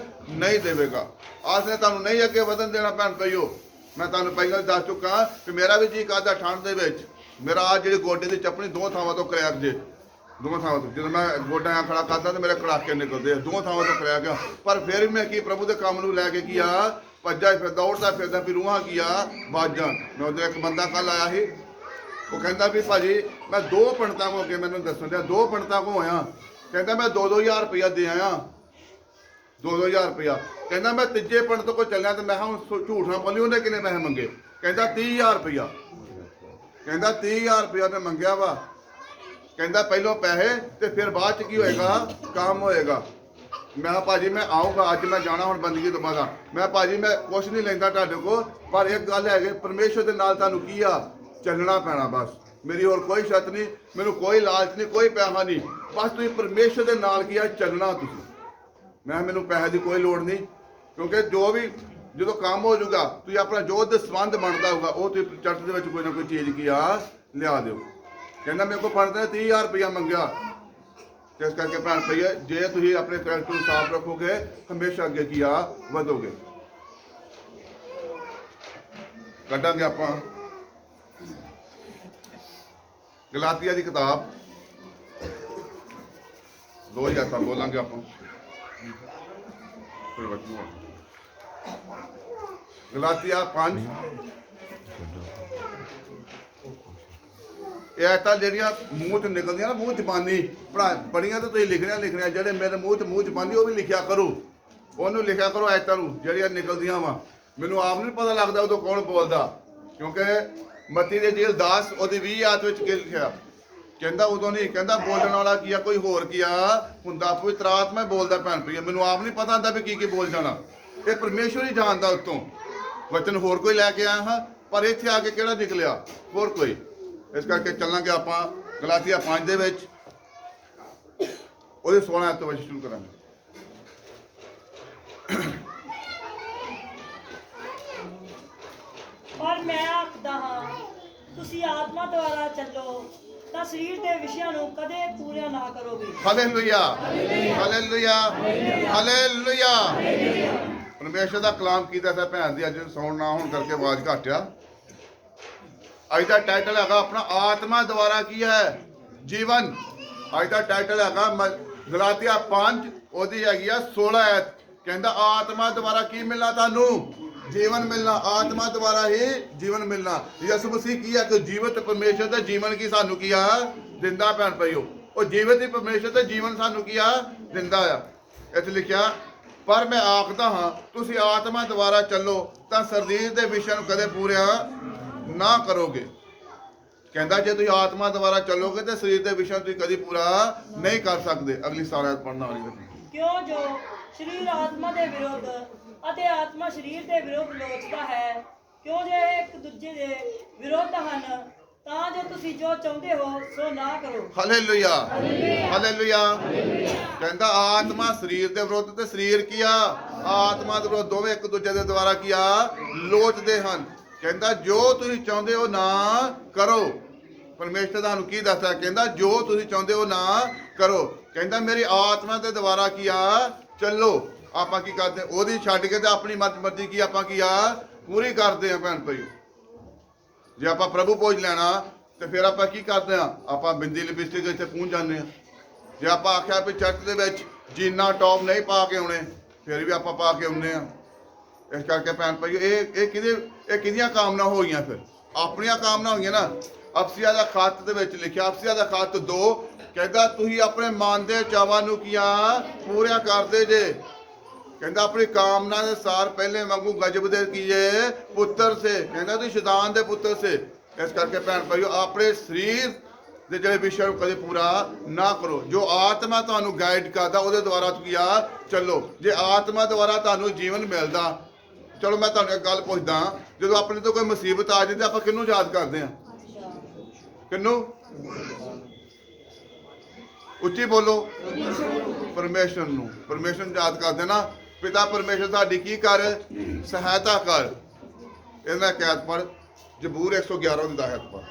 ਨਹੀਂ ਦੇਵੇਗਾ। ਆਲਸ ਨੇ ਤੁਹਾਨੂੰ ਨਹੀਂ ਅੱਗੇ ਵਧਣ ਦੇਣਾ ਭੈਣ ਭਈਓ। ਮੈਂ ਤੁਹਾਨੂੰ ਪਹਿਲਾਂ ਦੱਸ ਚੁੱਕਾ ਕਿ ਮੇਰਾ ਵੀ ਜੀ ਕਰਦਾ ਠੰਡ ਦੇ ਵਿੱਚ, ਮੇਰਾ ਆ ਜਿਹੜੇ ਗੋਡੇ ਦੀ ਚੱਪਣੀ 2 ਥਾਵਾਂ ਤੋਂ ਕਰੈਕ ਜੇ, 2 ਥਾਵਾਂ ਤੋਂ। ਜਦੋਂ ਮੈਂ ਗੋਡਾ ਖੜਾ ਕਰਦਾ ਤੇ ਮੇਰੇ ਕੜਾਕੇ ਨਿਕਲਦੇ ਆ, 2 ਥਾਵਾਂ ਤੋਂ ਕਰੈਕ ਆ। ਪਰ ਫਿਰ ਵੀ ਮੈਂ ਕੀ ਪ੍ਰਭੂ ਦੇ ਕੰਮ ਨੂੰ ਲੈ ਕੇ ਕੀ ਆ ਭੱਜਾ ਫਿਰ ਦੌੜਦਾ ਫਿਰਦਾ ਵੀ ਰੂਹਾਂ ਕੀ ਆ ਬਾਜਾਂ। ਮੈਂ ਉਧਰ ਇੱਕ ਬੰਦਾ ਕੱਲ ਆਇਆ ਸੀ, ਉਹ ਕਹਿੰਦਾ ਵੀ ਭਾਜੀ ਮੈਂ 2 ਪੰਡਤਾਂ ਕੋ ਅੱਗੇ ਮੈਨੂੰ ਦੱਸਣ ਦਿਆ, 2 ਪੰਡਤਾਂ ਕੋ ਹੋਇਆ। ਕਹਿੰਦਾ ਮੈਂ 2-2000 ਰੁਪਇਆ ਦੇ ਆਇਆ, 2-2000 ਰੁਪਇਆ। ਕਹਿੰਦਾ ਮੈਂ ਤੀਜੇ ਪੰਡਤ ਕੋ ਚੱਲਿਆ ਤੇ ਮੈਂ ਕਿਹਾ ਝੂਠ ਨਾ ਬੋਲੀ, ਉਹਨੇ ਕਿੰਨੇ ਪੈਸੇ ਮੰਗੇ? ਕਹਿੰਦਾ 30,000 ਰੁਪਇਆ। ਕਹਿੰਦਾ 30,000 ਰੁਪਇਆ ਨੇ ਮੰਗਿਆ ਵਾ। ਕਹਿੰਦਾ ਪਹਿਲੋਂ ਪੈਸੇ ਤੇ ਫਿਰ ਬਾਅਦ ਚ ਕੀ ਹੋਏਗਾ? ਕੰਮ ਹੋਏਗਾ। ਮੈਂ ਕਿਹਾ ਭਾਜੀ ਮੈਂ ਆਊਂਗਾ, ਅੱਜ ਮੈਂ ਜਾਣਾ ਹੁਣ ਬੰਦਗੀ ਤੋਂ ਬਾਅਦ। ਮੈਂ ਭਾਜੀ ਮੈਂ ਕੁਛ ਨਹੀਂ ਲੈਂਦਾ ਤੁਹਾਡੇ ਕੋਲ, ਪਰ ਇੱਕ ਗੱਲ ਹੈਗੀ ਪਰਮੇਸ਼ਰ ਦੇ ਨਾਲ ਤੁਹਾਨੂੰ ਕੀ ਆ ਚੱਲਣਾ ਪੈਣਾ। ਬਸ ਮੇਰੀ ਹੋਰ ਕੋਈ ਸ਼ਰਤ ਨਹੀਂ, ਮੈਨੂੰ ਕੋਈ ਲਾਲਚ ਨਹੀਂ, ਕੋਈ ਪੈਸਾ ਨਹੀਂ, ਬਸ ਤੁਸੀਂ ਪਰਮੇਸ਼ਰ ਦੇ ਨਾਲ ਕੀ ਆ ਚੱਲਣਾ ਤੁਸੀਂ। ਮੈਂ ਮੈਨੂੰ ਪੈਸੇ ਦੀ ਕੋਈ ਲੋੜ ਨਹੀਂ, ਕਿਉਂਕਿ ਜੋ ਵੀ ਜਦੋਂ ਕੰਮ ਹੋ ਜਾਊਗਾ ਤੁਸੀਂ ਆਪਣਾ ਜੋ ਦੇ ਸੰਬੰਧ ਬਣਦਾ ਹੋਊਗਾ ਉਹ ਤੁਸੀਂ ਚਰਚ ਦੇ ਵਿੱਚ ਕੋਈ ਨਾ ਕੋਈ ਚੀਜ਼ ਕੀ ਆ ਲਿਆ ਦਿਓ। ਕਹਿੰਦਾ ਮੇਰੇ ਕੋਲ ਫੜਦੇ 30,000 ਰੁਪਇਆ ਮੰਗਿਆ। ਇਸ ਕਰਕੇ ਭੈਣ ਭਈਆ ਜੇ ਤੁਸੀਂ ਆਪਣੇ ਕਰੈਕਟਰ ਨੂੰ ਸਾਫ਼ ਰੱਖੋਗੇ ਹਮੇਸ਼ਾ ਅੱਗੇ ਕੀ ਆ ਵਧੋਗੇ। ਕੱਢਾਂਗੇ ਆਪਾਂ ਗਲਾਤੀਆ ਦੀ ਕਿਤਾਬ 2000 ਬੋਲਾਂਗੇ ਆਪਾਂ। ਗਲਾਤੀਆ 5 ਇਹ ਆਇਤਾਂ ਜਿਹੜੀਆਂ ਮੂੰਹ ਚ ਨਿਕਲਦੀਆਂ ਨਾ, ਮੂੰਹ ਜ਼ਬਾਨੀ ਬੜੀਆਂ ਤਾਂ ਤੁਸੀਂ ਲਿਖਣੀਆਂ ਜਿਹੜੇ ਮੇਰੇ ਮੂੰਹ ਜ਼ਬਾਨੀ ਉਹ ਵੀ ਲਿਖਿਆ ਕਰੋ, ਉਹਨੂੰ ਲਿਖਿਆ ਕਰੋ ਆਇਤਾਂ ਨੂੰ ਜਿਹੜੀਆਂ ਨਿਕਲਦੀਆਂ ਵਾ। ਮੈਨੂੰ ਆਪ ਨਹੀਂ ਪਤਾ ਲੱਗਦਾ ਉਦੋਂ ਕੌਣ ਬੋਲਦਾ, ਕਿਉਂਕਿ ਮੱਤੀ ਦੇ ਜੇਲ੍ਹ 10 ਉਹਦੀ 20 ਆਇਤ ਵਿੱਚ ਕੀ ਲਿਖਿਆ? ਕਹਿੰਦਾ ਉਦੋਂ ਨਹੀਂ, ਕਹਿੰਦਾ ਬੋਲਣ ਵਾਲਾ ਕੀ ਆ ਕੋਈ ਹੋਰ ਕੀ ਆ ਹੁੰਦਾ, ਪਵਿੱਤਰ ਆਤਮਾ ਬੋਲਦਾ ਭੈਣ ਭਈਆ। ਮੈਨੂੰ ਆਪ ਨਹੀਂ ਪਤਾ ਹੁੰਦਾ ਵੀ ਕੀ ਬੋਲ ਜਾਣਾ, ਇਹ ਪਰਮੇਸ਼ਵਰ ਹੀ ਜਾਣਦਾ। ਉੱਤੋਂ ਵਚਨ ਹੋਰ ਕੋਈ ਲੈ ਕੇ ਆਇਆ ਹਾਂ, ਪਰ ਇੱਥੇ ਆ ਕੇ ਕਿਹੜਾ ਨਿਕਲਿਆ? ਹੋਰ ਕੋਈ। ਇਸ ਕਰਕੇ ਚੱਲਾਂਗੇ ਆਪਾਂ ਗਲਾਤੀਆ 5 ਦੇ ਵਿੱਚ, ਉਹਦੇ 16 ਆਇਤ ਤੋਂ ਵਿੱਚ ਸ਼ੁਰੂ ਕਰਾਂਗੇ। ਪਰ ਮੈਂ ਆਖਦਾ ਹਾਂ ਤੁਸੀਂ ਆਤਮਾ ਦੁਆਰਾ ਚੱਲੋ ਤਾਂ ਸਰੀਰ ਦੇ ਵਿਸ਼ਿਆਂ ਨੂੰ ਕਦੇ ਪੂਰਾ ਨਾ ਕਰੋਗੇ। Hallelujah, hallelujah, hallelujah. ਪਰਮੇਸ਼ਰ ਦਾ ਕਲਾਮ ਕੀਤਾ ਸੀ ਭੈਣ ਦੀ, ਅੱਜ ਸੌਣ ਨਾ ਹੋਣ ਕਰਕੇ ਆਵਾਜ਼ ਘੱਟ ਆ। ਅੱਜ ਦਾ ਟਾਈਟਲ ਹੈਗਾ ਆਪਣਾ ਆਤਮਾ ਦੁਆਰਾ ਕੀ ਹੈ ਜੀਵਨ। ਅੱਜ ਦਾ ਟਾਈਟਲ ਹੈਗਾ ਗਲਾਤੀਆ 5 ਉਹਦੀ ਹੈਗੀ ਆ 16 ਆਇਤ। ਕਹਿੰਦਾ ਆਤਮਾ ਦੁਆਰਾ ਕੀ ਮਿਲਣਾ? ਤੁਹਾਨੂੰ ਜੀਵਨ ਮਿਲਣਾ। ਆਤਮਾ ਦੁਆਰਾ ਹੀ ਜੀਵਨ ਮਿਲਣਾ। ਯਿਸੂ ਮਸੀਹ ਕੀ ਹੈ ਕਿ ਜੀਵਤ ਪਰਮੇਸ਼ਰ ਦਾ ਜੀਵਨ ਕੀ ਸਾਨੂੰ ਕੀ ਆ ਦਿੰਦਾ ਭੈਣ ਭਾਈਓ। ਉਹ ਜੀਵਤ ਹੀ ਪਰਮੇਸ਼ਰ ਦਾ ਜੀਵਨ ਸਾਨੂੰ ਕੀ ਆ ਦਿੰਦਾ ਆ। ਇੱਥੇ ਲਿਖਿਆ ਪਰ ਮੈਂ ਆਖਦਾ ਹਾਂ ਤੁਸੀਂ ਆਤਮਾ ਦੁਆਰਾ ਚੱਲੋ ਤਾਂ ਸਰੀਰ ਦੇ ਵਿਸ਼ਿਆਂ ਨੂੰ ਕਦੇ ਪੂਰਾ ਨਾ ਕਰੋਗੇ। ਕਹਿੰਦਾ ਜੇ ਤੁਸੀਂ ਆਤਮਾ ਦੁਆਰਾ ਚੱਲੋਗੇ ਤੇ ਸਰੀਰ ਦੇ ਵਿਸ਼ਿਆਂ ਤੁਸੀਂ ਕਦੀ ਪੂਰਾ ਨਹੀਂ ਕਰ ਸਕਦੇ। ਅਗਲੀ ਸਾਰਾ ਪੜ੍ਹਨਾ ਵਾਲੀ ਕਿਉਂ ਜੋ ਸਰੀਰ ਆਤਮਾ ਦੇ ਵਿਰੁੱਧ ਅਤੇ ਆਤਮਾ ਸਰੀਰ ਦੇ ਵਿਰੁੱਧ ਲੋਚਦਾ ਹੈ, ਕਿਉਂ ਜੇ ਇੱਕ ਦੂਜੇ ਦੇ ਵਿਰੁੱਧ ਹਨ ਤਾਂ ਜੋ ਤੁਸੀਂ ਜੋ ਚਾਹੁੰਦੇ ਹੋ ਸੋ ਨਾ ਕਰੋ। Hallelujah, hallelujah. ਕਹਿੰਦਾ ਆਤਮਾ ਸਰੀਰ ਦੇ ਵਿਰੁੱਧ ਤੇ ਸਰੀਰ ਕੀ ਆ ਆਤਮਾ ਦੇ ਵਿਰੁੱਧ, ਦੋਵੇਂ ਇੱਕ ਦੂਜੇ ਦੇ ਦੁਆਰਾ ਕੀ ਆ ਲੋਚਦੇ ਹਨ। ਕਹਿੰਦਾ ਜੋ ਤੁਸੀਂ ਚਾਹੁੰਦੇ ਹੋ ਨਾ ਕਰੋ। ਪਰਮੇਸ਼ਰ ਤੁਹਾਨੂੰ ਕੀ ਦੱਸਦਾ? ਕਹਿੰਦਾ ਜੋ ਤੁਸੀਂ ਚਾਹੁੰਦੇ ਹੋ ਨਾ ਕਰੋ। ਕਹਿੰਦਾ ਮੇਰੀ ਆਤਮਾ ਦੇ ਦੁਆਰਾ ਕੀ ਆ ਚੱਲੋ। ਆਪਾਂ ਕੀ ਕਰਦੇ? ਉਹਦੀ ਛੱਡ ਕੇ ਤੇ ਆਪਣੀ ਮਰਜ਼ੀ ਕੀ ਆਪਾਂ ਕੀ ਆ ਪੂਰੀ ਕਰਦੇ ਆ ਭੈਣ ਭਾਈ। ਜੇ ਆਪਾਂ ਪ੍ਰਭੂ ਭੋਜ ਲੈਣਾ ਤੇ ਫਿਰ ਆਪਾਂ ਕੀ ਕਰਦੇ ਆ? ਆਪਾਂ ਬਿੰਦੀ ਲਿਪਸਟਿਕ ਇੱਥੇ ਪਹੁੰਚ ਜਾਂਦੇ ਆ। ਜੇ ਆਪਾਂ ਆਖਿਆ ਵੀ ਚਰਚ ਦੇ ਵਿੱਚ ਜੀਨਾ ਟੌਪ ਨਹੀਂ ਪਾ ਕੇ ਆਉਣੇ, ਫਿਰ ਵੀ ਆਪਾਂ ਪਾ ਕੇ ਆਉਂਦੇ ਆ। ਇਸ ਕਰਕੇ ਭੈਣ ਭਾਈਓ ਇਹ ਕਿਹਦੀਆਂ ਕਾਮਨਾ ਹੋਈਆਂ? ਫਿਰ ਆਪਣੀਆਂ ਕਾਮਨਾ ਹੋਈਆਂ ਨਾ। ਅਫਸੀਆ ਦਾ ਖੱਤ ਦੇ ਵਿੱਚ ਲਿਖਿਆ, ਅਫਸੀਆ ਦਾ ਖੱਤ 2 ਕਹਿੰਦਾ ਤੁਸੀਂ ਆਪਣੇ ਮਨ ਦੇ ਚਾਵਾਂ ਨੂੰ ਕੀਆ ਪੂਰਾ ਕਰਦੇ ਜੇ। ਕਹਿੰਦਾ ਆਪਣੀ ਕਾਮਨਾ ਦੇ ਸਾਰ ਪਹਿਲੇ ਵਾਂਗੂ ਗਜਬ ਦੇ ਕੀਏ ਪੁੱਤਰ ਸੇ। ਕਹਿੰਦਾ ਤੁਸੀਂ ਸ਼ੈਤਾਨ ਦੇ ਪੁੱਤਰ ਸੇ। ਇਸ ਕਰਕੇ ਭੈਣ ਭਾਈਓ ਆਪਣੇ ਸਰੀਰ ਦੇ ਜਿਹੜੇ ਵਿਸ਼ੇ ਨੂੰ ਕਦੇ ਪੂਰਾ ਨਾ ਕਰੋ। ਜੋ ਆਤਮਾ ਤੁਹਾਨੂੰ ਗਾਈਡ ਕਰਦਾ ਉਹਦੇ ਦੁਆਰਾ ਕੀਆ ਚੱਲੋ। ਜੇ ਆਤਮਾ ਦੁਆਰਾ ਤੁਹਾਨੂੰ ਜੀਵਨ ਮਿਲਦਾ, ਚਲੋ ਮੈਂ ਤੁਹਾਨੂੰ ਇੱਕ ਗੱਲ ਪੁੱਛਦਾ, ਜਦੋਂ ਆਪਣੇ ਤੋਂ ਕੋਈ ਮੁਸੀਬਤ ਆ ਜਾਂਦੀ ਆਪਾਂ ਕਿਹਨੂੰ ਯਾਦ ਕਰਦੇ ਆ? ਕਿਹਨੂੰ? ਉੱਚੀ ਬੋਲੋ। ਪਰਮੇਸ਼ਰ ਨੂੰ। ਪਰਮੇਸ਼ਰ ਨੂੰ ਯਾਦ ਕਰਦੇ ਨਾ। ਪਿਤਾ ਪਰਮੇਸ਼ਰ ਸਾਡੀ ਕੀ ਕਰ? ਸਹਾਇਤਾ ਕਰ। ਇਹਨਾਂ ਕਹਿਤ ਪਰ ਜ਼ਬੂਰ 111 ਦੀ ਦਾਇਤ ਪਰ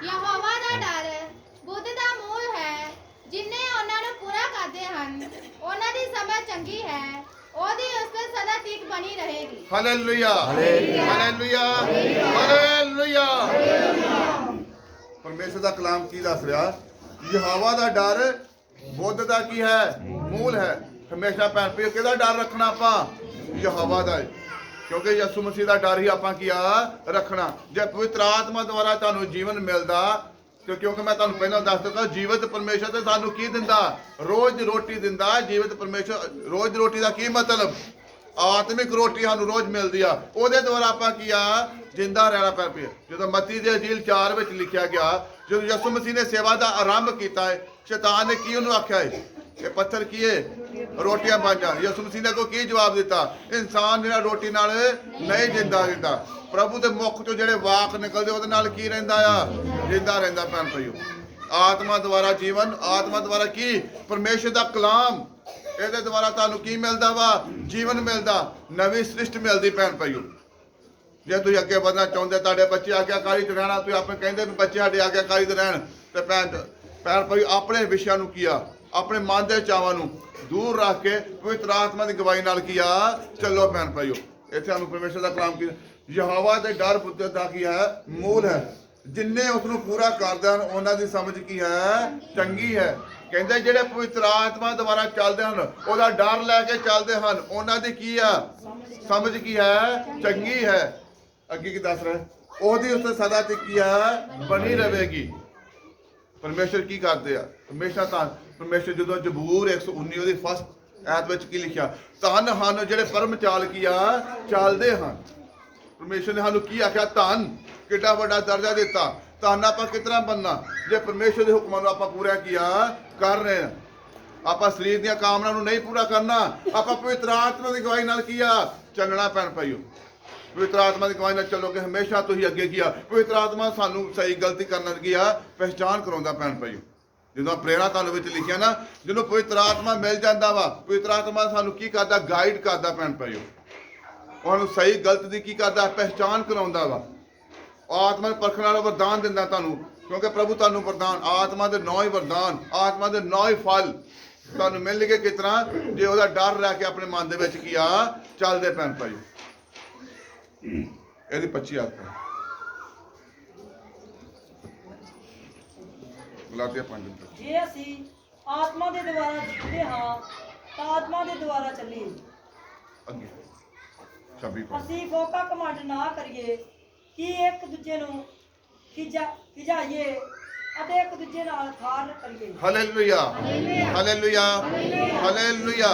ਯਹੋਵਾ ਦਾ ਡਰ ਬੁੱਧ ਦਾ ਮੂਲ ਹੈ। ਜਿਨ੍ਹਾਂ ਉਹਨਾਂ ਨੂੰ ਪੂਰਾ ਕਰਦੇ ਹਨ ਉਹਨਾਂ ਦੀ ਸਮਝ ਚੰਗੀ ਹੈ, ਉਹਦੀ ਉਸਤਤ ਸਦਾ ਤੀਕ ਬਣੀ ਰਹੇਗੀ। Hallelujah, hallelujah, hallelujah. ਪਰਮੇਸ਼ਰ ਦਾ ਕਲਾਮ ਕੀ ਦੱਸ ਰਿਹਾ? ਯਹੋਵਾ ਦਾ ਡਰ ਬੁੱਧ ਦਾ ਕੀ ਹੈ? ਮੂਲ ਹੈ। ਹਮੇਸ਼ਾ ਭੈਣ ਭਾਈਓ ਕਿਹਦਾ ਡਰ ਰੱਖਣਾ ਆਪਾਂ? ਯਹੋਵਾ ਦਾ। ਕਿਉਂਕਿ ਯਿਸੂ ਮਸੀਹ ਦਾ ਡਰ ਹੀ ਆਪਾਂ ਕੀ ਆ ਰੱਖਣਾ। ਜੇ ਪਵਿੱਤਰ ਆਤਮਾ ਦੁਆਰਾ ਤੁਹਾਨੂੰ ਜੀਵਨ ਮਿਲਦਾ, ਤੇ ਕਿਉਂਕਿ ਮੈਂ ਤੁਹਾਨੂੰ ਪਹਿਲਾਂ ਦੱਸ ਦਿੱਤਾ ਜੀਵਤ ਪਰਮੇਸ਼ਰ ਤੇ ਸਾਨੂੰ ਕੀ ਦਿੰਦਾ? ਰੋਜ਼ ਦੀ ਰੋਟੀ ਦਿੰਦਾ। ਜੀਵਤ ਪਰਮੇਸ਼ਰ ਰੋਜ਼ ਦੀ ਰੋਟੀ ਦਾ ਕੀ ਮਤਲਬ? ਆਤਮਿਕ ਰੋਟੀ ਸਾਨੂੰ ਰੋਜ਼ ਮਿਲਦੀ ਆ। ਉਹਦੇ ਦੁਆਰਾ ਆਪਾਂ ਕੀ ਆ ਜਿੰਦਾ ਰਹਿਣਾ ਪੈ ਪਿਆ। ਜਦੋਂ ਮੱਤੀ ਦੇ ਅੰਜੀਲ 4 ਵਿੱਚ ਲਿਖਿਆ ਗਿਆ, ਜਦੋਂ ਯਿਸੂ ਮਸੀਹ ਨੇ ਸੇਵਾ ਦਾ ਆਰੰਭ ਕੀਤਾ ਹੈ, ਸ਼ੈਤਾਨ ਨੇ ਕੀ ਉਹਨੂੰ ਆਖਿਆ ਹੈ? ਇਹ ਪੱਥਰ ਕੀ ਹੈ? ਰੋਟੀਆਂ ਬਣ ਜਾਣ। ਯਿਸੂ ਮਸੀਹ ਨੇ ਕੀ ਜਵਾਬ ਦਿੱਤਾ? ਇਨਸਾਨ ਜਿਹੜਾ ਰੋਟੀ ਨਾਲ ਨਹੀਂ ਜਿੰਦਾ ਰਹਿੰਦਾ। ਪ੍ਰਭੂ ਦੇ ਮੁਖ ਤੋਂ ਜਿਹੜੇ ਵਾਕ ਨਿਕਲਦੇ ਉਹਦੇ ਨਾਲ ਕੀ ਰਹਿੰਦਾ ਆ? ਜਿੰਦਾ ਰਹਿੰਦਾ। ਭੈਣ ਭਾਈਓ ਆਤਮਾ ਦੁਆਰਾ ਜੀਵਨ, ਆਤਮਾ ਦੁਆਰਾ ਕੀ? ਪਰਮੇਸ਼ਰ ਦਾ ਕਲਾਮ। ਇਹਦੇ ਦੁਆਰਾ ਤੁਹਾਨੂੰ ਕੀ ਮਿਲਦਾ ਵਾ? ਜੀਵਨ ਮਿਲਦਾ, ਨਵੀਂ ਸ੍ਰਿਸ਼ਟ ਮਿਲਦੀ। ਭੈਣ ਭਾਈਓ ਜੇ ਤੁਸੀਂ ਅੱਗੇ ਵਧਣਾ ਚਾਹੁੰਦੇ, ਤੁਹਾਡੇ ਬੱਚੇ ਆਗਿਆਕਾਰੀ ਚ ਰਹਿਣਾ, ਤੁਸੀਂ ਆਪਣੇ ਕਹਿੰਦੇ ਵੀ ਬੱਚੇ ਸਾਡੇ ਆਗਿਆਕਾਰੀ ਤੇ ਰਹਿਣ, ਤੇ ਭੈਣ ਭਾਈ ਆਪਣੇ ਵਿਸ਼ਿਆਂ ਨੂੰ ਕੀ ਆ? ਆਪਣੇ ਮਨ ਦੇ ਚਾਵਾਂ ਨੂੰ ਦੂਰ ਰੱਖ ਕੇ ਪਵਿੱਤਰ ਆਤਮਾ ਦੀ ਗਵਾਹੀ ਨਾਲ ਕੀ ਆ ਚੱਲੋ। ਭੈਣ ਭਾਈਓ ਇੱਥੇ ਸਾਨੂੰ ਪਰਮੇਸ਼ਰ ਦਾ ਕਲਾਮ ਕੀ? ਯਹੋਵਾ ਦੇ ਡਰ ਪੁੱਤਰ ਦਾ ਕੀ ਹੈ? ਮੂਲ ਹੈ। ਜਿੰਨੇ ਉਸ ਨੂੰ ਪੂਰਾ ਕਰਦੇ ਹਨ ਉਹਨਾਂ ਦੀ ਸਮਝ ਕੀ ਹੈ? ਚੰਗੀ ਹੈ। ਕਹਿੰਦੇ ਜਿਹੜੇ ਪਵਿੱਤਰ ਆਤਮਾ ਦੁਆਰਾ ਚੱਲਦੇ ਹਨ, ਉਹਦਾ ਡਰ ਲੈ ਕੇ ਚੱਲਦੇ ਹਨ, ਉਹਨਾਂ ਦੀ ਕੀ ਆ? ਸਮਝ ਕੀ ਹੈ? ਚੰਗੀ ਹੈ। ਅੱਗੇ ਕੀ ਦੱਸ ਰਿਹਾ? ਉਹਦੀ ਉਸ ਸਦਾ ਤੇ ਕੀ ਆ? ਬਣੀ ਰਹੇਗੀ। ਪਰਮੇਸ਼ਰ ਕੀ ਕਰਦੇ ਆ? ਹਮੇਸ਼ਾ ਤਾਂ ਪਰਮੇਸ਼ਰ ਜਦੋਂ ਜ਼ਬੂਰ 119 ਉਹਦੀ ਫਸਟ ਐਤ ਵਿੱਚ ਕੀ ਲਿਖਿਆ? ਧੰਨ ਹਨ ਜਿਹੜੇ ਪਰਮ ਚਾਲ ਕੀ ਆ ਚੱਲਦੇ ਹਨ। ਪਰਮੇਸ਼ਰ ਨੇ ਸਾਨੂੰ ਕੀ ਆਖਿਆ? ਧੰਨ। ਕਿੱਡਾ ਵੱਡਾ ਦਰਜਾ ਦਿੱਤਾ। ਧੰਨ ਆਪਾਂ ਕਿਤਨਾ ਬਣਨਾ? ਜੇ ਪਰਮੇਸ਼ਰ ਦੇ ਹੁਕਮਾਂ ਨੂੰ ਆਪਾਂ ਪੂਰਾ ਕੀਆ ਕਰ ਰਹੇ ਹਾਂ। ਆਪਾਂ ਸਰੀਰ ਦੀਆਂ ਕਾਮਨਾ ਨੂੰ ਨਹੀਂ ਪੂਰਾ ਕਰਨਾ, ਆਪਾਂ ਪਵਿੱਤਰ ਆਤਮਾ ਦੀ ਗਵਾਹੀ ਨਾਲ ਕੀਆ ਚੱਲਣਾ। ਭੈਣ ਭਾਈਓ ਪਵਿੱਤਰ ਆਤਮਾ ਦੀ ਗਵਾਹੀ ਨਾਲ ਚੱਲੋਗੇ, ਹਮੇਸ਼ਾ ਤੁਸੀਂ ਅੱਗੇ ਕੀਆ। ਪਵਿੱਤਰ ਆਤਮਾ ਸਾਨੂੰ ਸਹੀ ਗਲਤੀ ਕਰਨ ਦੀ ਆ ਪਹਿਚਾਨ ਕਰਾਉਂਦਾ। ਭੈਣ ਭਾਈਓ ਜਦੋਂ ਪ੍ਰੇਰਣਾ ਤੁਹਾਨੂੰ ਵਿੱਚ ਲਿਖਿਆ ਨਾ, ਜਿਹਨੂੰ ਪਵਿੱਤਰ ਆਤਮਾ ਮਿਲ ਜਾਂਦਾ ਵਾ, ਪਵਿੱਤਰ ਆਤਮਾ ਸਾਨੂੰ ਕੀ ਕਰਦਾ? ਗਾਈਡ ਕਰਦਾ। ਭੈਣ ਭਾਈਓ ਉਹਨੂੰ ਸਹੀ ਗਲਤ ਦੀ ਕੀ ਕਰਦਾ? ਪਹਿਚਾਨ ਕਰਾਉਂਦਾ ਵਾ। ਆਤਮਾ ਨੂੰ ਪਰਖਣ ਵਾਲਾ ਵਰਦਾਨ ਦਿੰਦਾ ਤੁਹਾਨੂੰ, ਕਿਉਂਕਿ ਪ੍ਰਭੂ ਤੁਹਾਨੂੰ ਵਰਦਾਨ, ਆਤਮਾ ਦੇ 9 ਹੀ ਵਰਦਾਨ, ਆਤਮਾ ਦੇ 9 ਹੀ ਫਲ ਤੁਹਾਨੂੰ ਮਿਲਣਗੇ। ਕਿਸ ਤਰ੍ਹਾਂ? ਜੇ ਉਹਦਾ ਡਰ ਰਹਿ ਕੇ ਆਪਣੇ ਮਨ ਦੇ ਵਿੱਚ ਕੀ ਆ ਚੱਲਦੇ। ਭੈਣ ਭਾਈਓ ਇਹਦੀ 25 ਆਤਮਾ ਗਲਾਤੀਆ 5। ਜੇ ਅਸੀਂ ਆਤਮਾ ਦੇ ਦੁਆਰਾ ਜੀਉਂਦੇ ਹਾਂ ਤਾਂ ਆਤਮਾ ਦੇ ਦੁਆਰਾ ਚੱਲੀਏ। ਅੱਗੇ 26 ਅਸੀਂ ਫੋਕਾ ਘਮੰਡ ਨਾ ਕਰੀਏ ਕਿ ਇੱਕ ਦੂਜੇ ਨੂੰ ਖਿਜਾਈਏ ਅਤੇ ਇੱਕ ਦੂਜੇ ਨਾਲ ਖਾਰ ਕਰੀਏ। Hallelujah, hallelujah, hallelujah.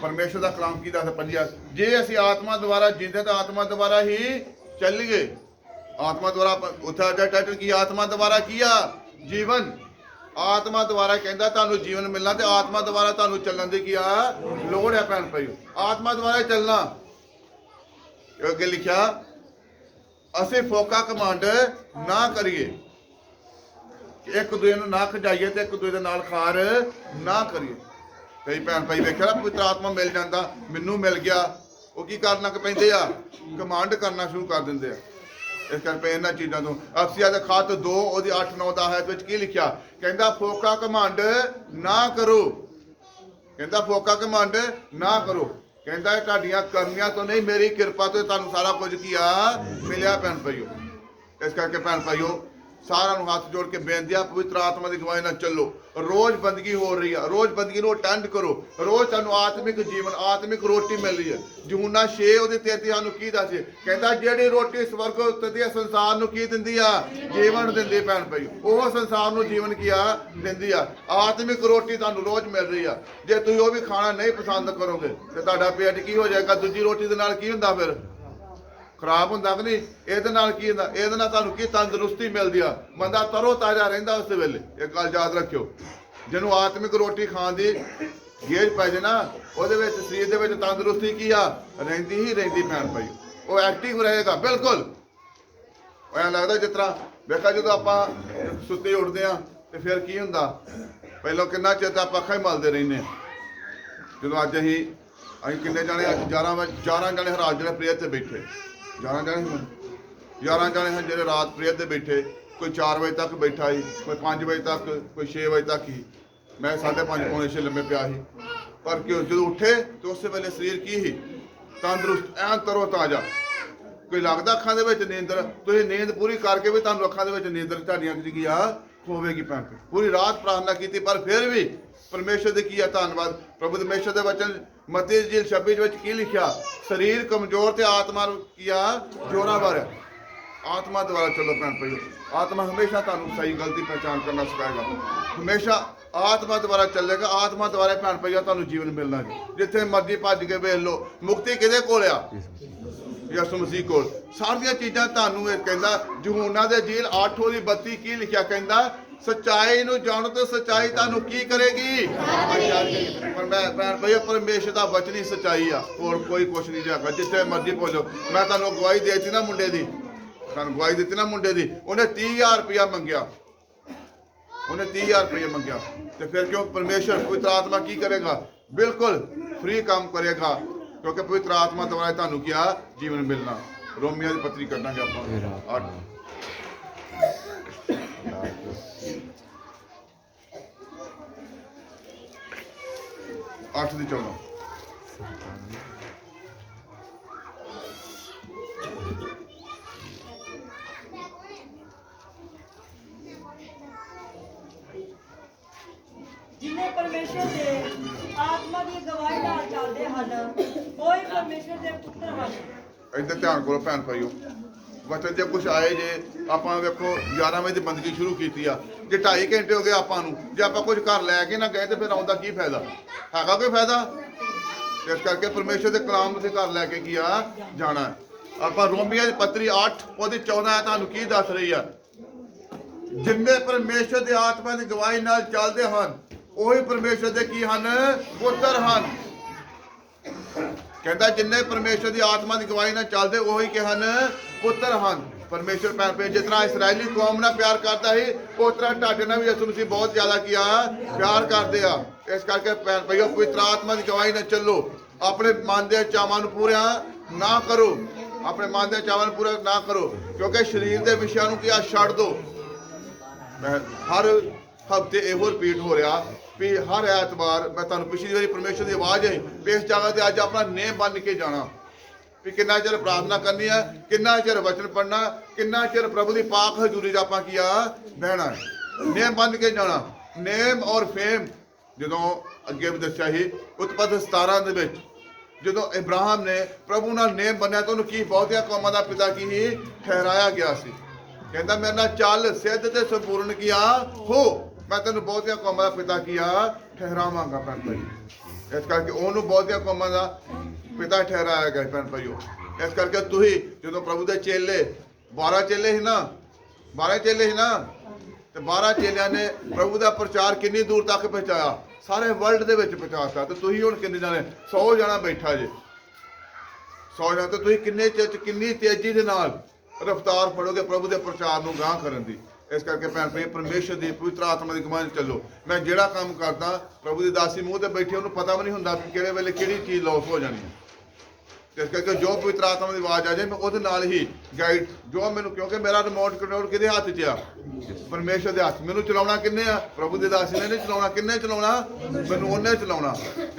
ਪਰਮੇਸ਼ਰ ਦਾ ਕਲਾਮ ਕੀ ਦੱਸਦਾ? 25 ਜੇ ਅਸੀਂ ਆਤਮਾ ਦੁਆਰਾ ਜੀਂਦੇ ਤਾਂ ਆਤਮਾ ਦੁਆਰਾ ਹੀ ਚੱਲੀਏ। ਆਤਮਾ ਦੁਆਰਾ ਉੱਥੇ ਦਾ ਟਾਈਟਲ ਕੀ? ਆਤਮਾ ਦੁਆਰਾ ਕੀ ਆ? ਜੀਵਨ। ਆਤਮਾ ਦੁਆਰਾ ਕਹਿੰਦਾ ਤੁਹਾਨੂੰ ਜੀਵਨ ਮਿਲਣਾ, ਤੇ ਆਤਮਾ ਦੁਆਰਾ ਤੁਹਾਨੂੰ ਚੱਲਣ ਦੀ ਕੀ ਆ ਲੋੜ ਹੈ। ਭੈਣ ਭਾਈਓ ਆਤਮਾ ਦੁਆਰਾ ਚੱਲਣਾ। ਅੱਗੇ ਲਿਖਿਆ ਅਸੀਂ ਫੋਕਾ ਕਮਾਂਡ ਨਾ ਕਰੀਏ, ਇੱਕ ਦੂਜੇ ਨੂੰ ਨਾ ਖਜਾਈਏ ਤੇ ਇੱਕ ਦੂਜੇ ਦੇ ਨਾਲ ਖਾਰ ਨਾ ਕਰੀਏ। ਕਈ ਭੈਣ ਭਾਈ ਵੇਖਿਆ ਨਾ ਪਵਿੱਤਰ ਆਤਮਾ ਮਿਲ ਜਾਂਦਾ, ਮੈਨੂੰ ਮਿਲ ਗਿਆ, ਉਹ ਕੀ ਕਰਨ ਲੱਗ ਪੈਂਦੇ ਆ? ਕਮਾਂਡ ਕਰਨਾ ਸ਼ੁਰੂ ਕਰ ਦਿੰਦੇ ਆ। ਇਸ ਕਰਕੇ ਇਹਨਾਂ ਚੀਜ਼ਾਂ ਤੋਂ ਅਫਸੀਆ ਦੇ ਖੱਤ 2 ਉਹਦੀ 8-9 ਆਇਤ ਵਿੱਚ ਕੀ ਲਿਖਿਆ? ਕਹਿੰਦਾ ਫੋਕਾ ਕਮਾਂਡ ਨਾ ਕਰੋ। ਕਹਿੰਦਾ ਫੋਕਾ ਕਮਾਂਡ ਨਾ ਕਰੋ। ਕਹਿੰਦਾ ਤੁਹਾਡੀਆਂ ਕਰਨੀਆਂ ਤੋਂ ਨਹੀਂ, ਮੇਰੀ ਕਿਰਪਾ ਤੋਂ ਤੁਹਾਨੂੰ ਸਾਰਾ ਕੁਝ ਕੀ ਆ ਮਿਲਿਆ ਭੈਣ ਭਾਈਓ। ਇਸ ਕਰਕੇ ਭੈਣ ਭਾਈਓ ਸਾਰਿਆਂ ਨੂੰ ਹੱਥ ਜੋੜ ਕੇ ਬੇਨਤੀ ਆ, ਪਵਿੱਤਰ ਆਤਮਾ ਦੀ ਅਗਵਾਈ ਨਾਲ ਚੱਲੋ। ਰੋਜ਼ ਬੰਦਗੀ ਹੋ ਰਹੀ ਆ, ਰੋਜ਼ ਬੰਦਗੀ ਨੂੰ ਅਟੈਂਡ ਕਰੋ। ਰੋਜ਼ ਤੁਹਾਨੂੰ ਆਤਮਿਕ ਜੀਵਨ, ਆਤਮਿਕ ਰੋਟੀ ਮਿਲ ਰਹੀ ਹੈ। ਯਹੂਨਾ 6 ਉਹਦੇ 33 ਸਾਨੂੰ ਕੀ ਦੱਸੇ, ਕਹਿੰਦਾ ਜਿਹੜੀ ਰੋਟੀ ਸਵਰਗ ਉਤਰਦੀ ਹੈ ਸੰਸਾਰ ਨੂੰ ਕੀ ਦਿੰਦੀ ਆ, ਜੀਵਨ ਦਿੰਦੀ ਭੈਣ ਭਾਈ। ਉਹ ਸੰਸਾਰ ਨੂੰ ਜੀਵਨ ਕੀ ਆ ਦਿੰਦੀ ਆ। ਆਤਮਿਕ ਰੋਟੀ ਤੁਹਾਨੂੰ ਰੋਜ਼ ਮਿਲ ਰਹੀ ਆ। ਜੇ ਤੁਸੀਂ ਉਹ ਵੀ ਖਾਣਾ ਨਹੀਂ ਪਸੰਦ ਕਰੋਗੇ ਤੇ ਤੁਹਾਡਾ ਪੇਟ ਕੀ ਹੋ ਜਾਏਗਾ? ਦੂਜੀ ਰੋਟੀ ਦੇ ਨਾਲ ਕੀ ਹੁੰਦਾ ਫਿਰ? ਖਰਾਬ ਹੁੰਦਾ ਕਿ ਨਹੀਂ? ਇਹਦੇ ਨਾਲ ਕੀ ਹੁੰਦਾ? ਇਹਦੇ ਨਾਲ ਤੁਹਾਨੂੰ ਕੀ ਤੰਦਰੁਸਤੀ ਮਿਲਦੀ ਆ, ਬੰਦਾ ਤਰੋ ਤਾਜ਼ਾ ਰਹਿੰਦਾ ਉਸ ਵੇਲੇ। ਇੱਕ ਗੱਲ ਯਾਦ ਰੱਖਿਓ, ਜਿਹਨੂੰ ਆਤਮਿਕ ਰੋਟੀ ਖਾਣ ਦੀ ਗੇਜ ਪੈ ਜੇ ਨਾ, ਉਹਦੇ ਵਿੱਚ ਸਰੀਰ ਦੇ ਵਿੱਚ ਤੰਦਰੁਸਤੀ ਕੀ ਆ ਰਹਿੰਦੀ ਹੀ ਰਹਿੰਦੀ ਭੈਣ ਭਾਈ। ਉਹ ਐਕਟਿਵ ਰਹੇਗਾ ਬਿਲਕੁਲ। ਐਂ ਲੱਗਦਾ ਜਿਸ ਤਰ੍ਹਾਂ ਵੇਖਾ ਜਦੋਂ ਆਪਾਂ ਸੁੱਤੇ ਉੱਠਦੇ ਆ ਤੇ ਫਿਰ ਕੀ ਹੁੰਦਾ, ਪਹਿਲਾਂ ਕਿੰਨਾ ਚਿਰ ਤਾਂ ਆਪਾਂ ਅੱਖਾਂ ਹੀ ਮਲਦੇ ਰਹਿੰਦੇ ਆ। ਜਦੋਂ ਅੱਜ ਅਸੀਂ ਕਿੰਨੇ ਜਾਣੇ, ਅੱਜ 11 ਜਾਣੇ ਰਾਤ ਜਿਹੜੇ ਪ੍ਰੇਅਰ ਤੇ ਬੈਠੇ, 11 ਜਾਣੇ ਹਨ ਜਿਹੜੇ ਰਾਤ ਪ੍ਰੇਅਰ ਤੇ ਬੈਠੇ। ਕੋਈ 4 ਵਜੇ ਤੱਕ ਬੈਠਾ ਸੀ, ਕੋਈ 5 ਵਜੇ ਤੱਕ, ਕੋਈ 6 ਵਜੇ ਤੱਕ ਹੀ। ਮੈਂ 5:30 ਪੌਣੇ 6 ਲੰਮੇ ਪਿਆ ਸੀ। ਪਰ ਜਦੋਂ ਉੱਠੇ ਤੇ ਉਸੇ ਵੇਲੇ ਸਰੀਰ ਕੀ ਸੀ? ਤੰਦਰੁਸਤ, ਐਨ ਤਰੋ ਤਾਜ਼ਾ। ਕੋਈ ਲੱਗਦਾ ਅੱਖਾਂ ਦੇ ਵਿੱਚ ਨੀਂਦਰ, ਤੁਸੀਂ ਨੀਂਦ ਪੂਰੀ ਕਰਕੇ ਵੀ ਤੁਹਾਨੂੰ ਅੱਖਾਂ ਦੇ ਵਿੱਚ ਨੀਂਦਰ ਤੁਹਾਡੀਆਂ ਕੀ ਆ ਹੋਵੇਗੀ ਭੈਣ। ਪੂਰੀ ਰਾਤ ਪ੍ਰਾਰਥਨਾ ਕੀਤੀ ਪਰ ਫਿਰ ਵੀ ਪਰਮੇਸ਼ਰ ਦੇ ਕੀ ਆ ਧੰਨਵਾਦ। ਪ੍ਰਭੂ ਪਰਮੇਸ਼ਰ ਦੇ ਵਚਨ ਮਤੀ 26 ਵਿੱਚ ਕੀ ਲਿਖਿਆ? ਸਰੀਰ ਕਮਜ਼ੋਰ ਤੇ ਆਤਮਾ ਕੀ ਆ ਜ਼ੋਰਾਵਰ ਹੈ। ਆਤਮਾ ਦੁਆਰਾ ਚੱਲੋ ਭੈਣ ਭਾਈਓ। ਆਤਮਾ ਹਮੇਸ਼ਾ ਤੁਹਾਨੂੰ ਸਹੀ ਗਲਤੀ ਪਹਿਚਾਨ ਕਰਨਾ ਸਿਖਾਏਗਾ। ਹਮੇਸ਼ਾ ਆਤਮਾ ਦੁਆਰਾ ਚੱਲੇਗਾ। ਆਤਮਾ ਦੁਆਰਾ ਭੈਣ ਭਾਈਓ ਤੁਹਾਨੂੰ ਜੀਵਨ ਮਿਲਣਾ ਜੀ। ਜਿੱਥੇ ਮਰਜ਼ੀ ਭੱਜ ਕੇ ਵੇਖ ਲਓ, ਮੁਕਤੀ ਕਿਹਦੇ ਕੋਲ ਆ? ਯਿਸੂ ਮਸੀਹ ਕੋਲ। ਸਾਰੀਆਂ ਚੀਜ਼ਾਂ ਤੁਹਾਨੂੰ ਇਹ ਕਹਿੰਦਾ। ਯਹੂਨਾ ਦੇ ਜੀਲ 8:32 ਕੀ ਲਿਖਿਆ? ਕਹਿੰਦਾ ਸੱਚਾਈ ਨੂੰ ਜਾਣੋ ਤੇ ਸੱਚਾਈ ਤੁਹਾਨੂੰ ਕੀ ਕਰੇਗੀ? ਪਰ ਮੈਂ ਭੈਣ ਭਾਈਓ ਪਰਮੇਸ਼ਰ ਦਾ ਵਚਨ ਹੀ ਸੱਚਾਈ ਆ, ਹੋਰ ਕੋਈ ਕੁਛ ਨਹੀਂ ਜਾਗਾ। ਜਿੱਥੇ ਮਰਜ਼ੀ ਪਹੁੰਚੋ। ਮੈਂ ਤੁਹਾਨੂੰ ਅਗਵਾਈ ਦੇ ਦਿੱਤੀ ਨਾ ਮੁੰਡੇ ਦੀ, ਤੁਹਾਨੂੰ ਅਗਵਾਈ ਦਿੱਤੀ ਨਾ ਮੁੰਡੇ ਦੀ। ਉਹਨੇ 30,000 ਰੁਪਇਆ ਮੰਗਿਆ, ਉਹਨੇ 30,000 ਰੁਪਇਆ ਮੰਗਿਆ ਤੇ ਫਿਰ ਕਿਉਂ? ਪਰਮੇਸ਼ਰ ਪਵਿੱਤਰ ਆਤਮਾ ਕੀ ਕਰੇਗਾ? ਬਿਲਕੁਲ ਫ੍ਰੀ ਕੰਮ ਕਰੇਗਾ, ਕਿਉਂਕਿ ਪਵਿੱਤਰ ਆਤਮਾ ਦੁਆਰਾ ਤੁਹਾਨੂੰ ਕਿਹਾ ਜੀਵਨ ਮਿਲਣਾ। ਰੋਮੀਆਂ ਦੀ ਪੱਤਰੀ ਕੱਢਾਂਗੇ ਆਪਾਂ 8 ਦੀ 14। ਜਿਨੇ ਪਰਮੇਸ਼ਰ ਦੇ ਆਤਮਾ ਦੀ ਗਵਾਹੀ ਨਾਲ ਚੱਲਦੇ ਹਨ, ਉਹ ਹੀ ਪਰਮੇਸ਼ਰ ਦੇ ਪੁੱਤਰ ਹਨ। ਇੱਧਰ ਧਿਆਨ ਕਰੋ ਭੈਣ ਭਾਈਓ। ਵਚਨ ਜੇ ਕੁਛ ਆਏ ਜੇ, ਆਪਾਂ ਵੇਖੋ 11 ਵਜੇ ਦੀ ਬੰਦਗੀ ਸ਼ੁਰੂ ਕੀਤੀ ਆ, ਜੇ 2.5 ਘੰਟੇ ਹੋ ਗਏ ਆਪਾਂ ਨੂੰ, ਜੇ ਆਪਾਂ ਕੁਝ ਘਰ ਲੈ ਕੇ ਨਾ ਗਏ ਤੇ ਫਿਰ ਆਉਂਦਾ ਕੀ ਫਾਇਦਾ? ਹੈਗਾ ਕੋਈ ਫਾਇਦਾ? ਇਸ ਕਰਕੇ ਪਰਮੇਸ਼ਰ ਦੇ ਕਲਾਮ ਨੂੰ ਘਰ ਲੈ ਕੇ ਕੀ ਆ ਜਾਣਾ। ਆਪਾਂ ਰੋਮੀਆਂ ਦੀ ਪੱਤਰੀ 8:14 ਤੁਹਾਨੂੰ ਕੀ ਦੱਸ ਰਹੀ ਆ? ਜਿੰਨੇ ਪਰਮੇਸ਼ਰ ਦੇ ਆਤਮਾ ਦੀ ਗਵਾਹੀ ਨਾਲ ਚੱਲਦੇ ਹਨ, ਉਹੀ ਪਰਮੇਸ਼ਰ ਦੇ ਕੀ ਹਨ? ਪੁੱਤਰ ਹਨ। ਕਹਿੰਦਾ ਜਿੰਨੇ ਪਰਮੇਸ਼ਰ ਦੀ ਆਤਮਾ ਦੀ ਗਵਾਹੀ ਨਾਲ ਚੱਲਦੇ ਉਹੀ ਕਿ ਹਨ? ਪੁੱਤਰ ਹਨ। ਪਰਮੇਸ਼ਰ ਭੈਣ ਭਾਈ ਜਿਸ ਤਰ੍ਹਾਂ ਇਸਰਾਇਲੀ ਕੌਮ ਨਾਲ ਪਿਆਰ ਕਰਦਾ ਸੀ, ਉਸ ਤਰ੍ਹਾਂ ਤੁਹਾਡੇ ਨਾਲ ਵੀ ਯਿਸੂ ਮਸੀਹ ਬਹੁਤ ਜ਼ਿਆਦਾ ਕੀ ਆ ਪਿਆਰ ਕਰਦੇ ਆ। ਇਸ ਕਰਕੇ ਭੈਣ ਭਾਈਓ ਪਵਿੱਤਰ ਆਤਮਾ ਦੀ ਗਵਾਹੀ ਨਾਲ ਚੱਲੋ। ਆਪਣੇ ਮਨ ਦੇ ਚਾਵਾਂ ਨੂੰ ਪੂਰਾ ਨਾ ਕਰੋ, ਆਪਣੇ ਮਨ ਦੇ ਚਾਵਾਂ ਨੂੰ ਪੂਰਾ ਨਾ ਕਰੋ, ਕਿਉਂਕਿ ਸਰੀਰ ਦੇ ਵਿਸ਼ਿਆਂ ਨੂੰ ਕੀ ਆ ਛੱਡ ਦਿਓ। ਹਰ ਹਫ਼ਤੇ ਇਹੋ ਰਿਪੀਟ ਹੋ ਰਿਹਾ ਵੀ ਹਰ ਐਤਵਾਰ ਮੈਂ ਤੁਹਾਨੂੰ ਪਿਛਲੀ ਵਾਰੀ ਪਰਮੇਸ਼ਰ ਦੀ ਆਵਾਜ਼ ਹੈ ਵੀ ਇਸ ਜਗ੍ਹਾ ਤੇ ਅੱਜ ਆਪਣਾ ਨੇਮ ਬਣ ਕੇ ਜਾਣਾ, ਵੀ ਕਿੰਨਾ ਚਿਰ ਪ੍ਰਾਰਥਨਾ ਕਰਨੀ ਹੈ, ਕਿੰਨਾ ਚਿਰ ਵਚਨ ਪੜ੍ਹਨਾ, ਕਿੰਨਾ ਚਿਰ ਪ੍ਰਭੂ ਦੀ ਪਾਕ ਹਜ਼ੂਰੀ 'ਚ ਆਪਾਂ ਕੀ ਆ ਬਹਿਣਾ, ਨੇਮ ਬਣ ਕੇ ਜਾਣਾ। ਨੇਮ ਔਰ ਫੇਮ ਜਦੋਂ ਅੱਗੇ ਵੀ ਦੱਸਿਆ ਸੀ ਉਤਪਤ 17 ਦੇ ਵਿੱਚ, ਜਦੋਂ ਇਬਰਾਹਿਮ ਨੇ ਪ੍ਰਭੂ ਨਾਲ ਨੇਮ ਬਣਿਆ ਤਾਂ ਉਹਨੂੰ ਕੀ ਬਹੁਤੀਆਂ ਕੌਮਾਂ ਦਾ ਪਿਤਾ ਕੀ ਹੀ ਠਹਿਰਾਇਆ ਗਿਆ ਸੀ। ਕਹਿੰਦਾ ਮੇਰੇ ਨਾਲ ਚੱਲ ਸਿੱਧ ਤੇ ਸੰਪੂਰਨ ਕੀਆ ਹੋ, ਮੈਂ ਤੈਨੂੰ ਬਹੁਤੀਆਂ ਕੌਮਾਂ ਦਾ ਪਿਤਾ ਕੀਆ ਠਹਿਰਾਵਾਂਗਾ ਭੈਣ ਭਾਈ। ਇਸ ਕਰਕੇ ਉਹਨੂੰ ਬਹੁਤੀਆਂ ਕੌਮਾਂ ਦਾ ਪਿਤਾ ਠਹਿਰਾਇਆ ਗਿਆ ਭੈਣ ਭਾਈਓ। ਇਸ ਕਰਕੇ ਤੁਸੀਂ ਜਦੋਂ ਪ੍ਰਭੂ ਦੇ ਚੇਲੇ 12 ਚੇਲੇ ਸੀ ਨਾ, 12 ਚੇਲੇ ਸੀ ਨਾ, ਤੇ 12 ਚੇਲਿਆਂ ਨੇ ਪ੍ਰਭੂ ਦਾ ਪ੍ਰਚਾਰ ਕਿੰਨੀ ਦੂਰ ਤੱਕ ਪਹੁੰਚਾਇਆ? ਸਾਰੇ ਵਰਲਡ ਦੇ ਵਿੱਚ ਪਹੁੰਚਾਤਾ। ਤੇ ਤੁਸੀਂ ਹੁਣ ਕਿੰਨੇ ਜਾਣੇ? 100 ਜਣਾ ਬੈਠਾ ਜੇ, 100 ਜਣਾ। ਤੇ ਤੁਸੀਂ ਕਿੰਨੇ ਕਿੰਨੀ ਤੇਜ਼ੀ ਦੇ ਨਾਲ ਰਫਤਾਰ ਫੜੋਗੇ ਪ੍ਰਭੂ ਦੇ ਪ੍ਰਚਾਰ ਨੂੰ ਗਾਂਹ ਕਰਨ ਦੀ। ਇਸ ਕਰਕੇ ਭੈਣ ਭਾਈ ਪਰਮੇਸ਼ਰ ਦੀ ਪਵਿੱਤਰ ਆਤਮਾ ਦੀ ਅਗਵਾਈ ਚੱਲੋ। ਮੈਂ ਜਿਹੜਾ ਕੰਮ ਕਰਦਾ ਪ੍ਰਭੂ ਦੀ ਦਾਸੀ ਮੂੰਹ ਤੇ ਬੈਠੀ, ਉਹਨੂੰ ਪਤਾ ਵੀ ਨਹੀਂ ਹੁੰਦਾ ਕਿ ਕਿਹੜੇ ਵੇਲੇ ਕਿਹੜੀ ਚੀਜ਼ ਲੋਸ ਹੋ ਜਾਣੀ ਹੈ। ਇਸ ਕਰਕੇ ਜੋ ਪਵਿੱਤਰ ਆਤਮਾ ਦੀ ਆਵਾਜ਼ ਆ ਜਾਏ ਮੈਂ ਉਹਦੇ ਨਾਲ ਹੀ ਗਾਈਡ ਜੋ ਮੈਨੂੰ, ਕਿਉਂਕਿ ਮੇਰਾ ਰਿਮੋਟ ਕੰਟਰੋਲ ਕਿਹਦੇ ਹੱਥ 'ਚ ਆ? ਪਰਮੇਸ਼ਰ ਦੇ ਹੱਥ। ਮੈਨੂੰ ਚਲਾਉਣਾ ਕਿੰਨੇ ਆ? ਪ੍ਰਭੂ ਦੇ ਦਾਸ ਨੇ ਚਲਾਉਣਾ। ਕਿੰਨੇ ਚਲਾਉਣਾ? ਮੈਨੂੰ ਉਹਨੇ ਚਲਾਉਣਾ।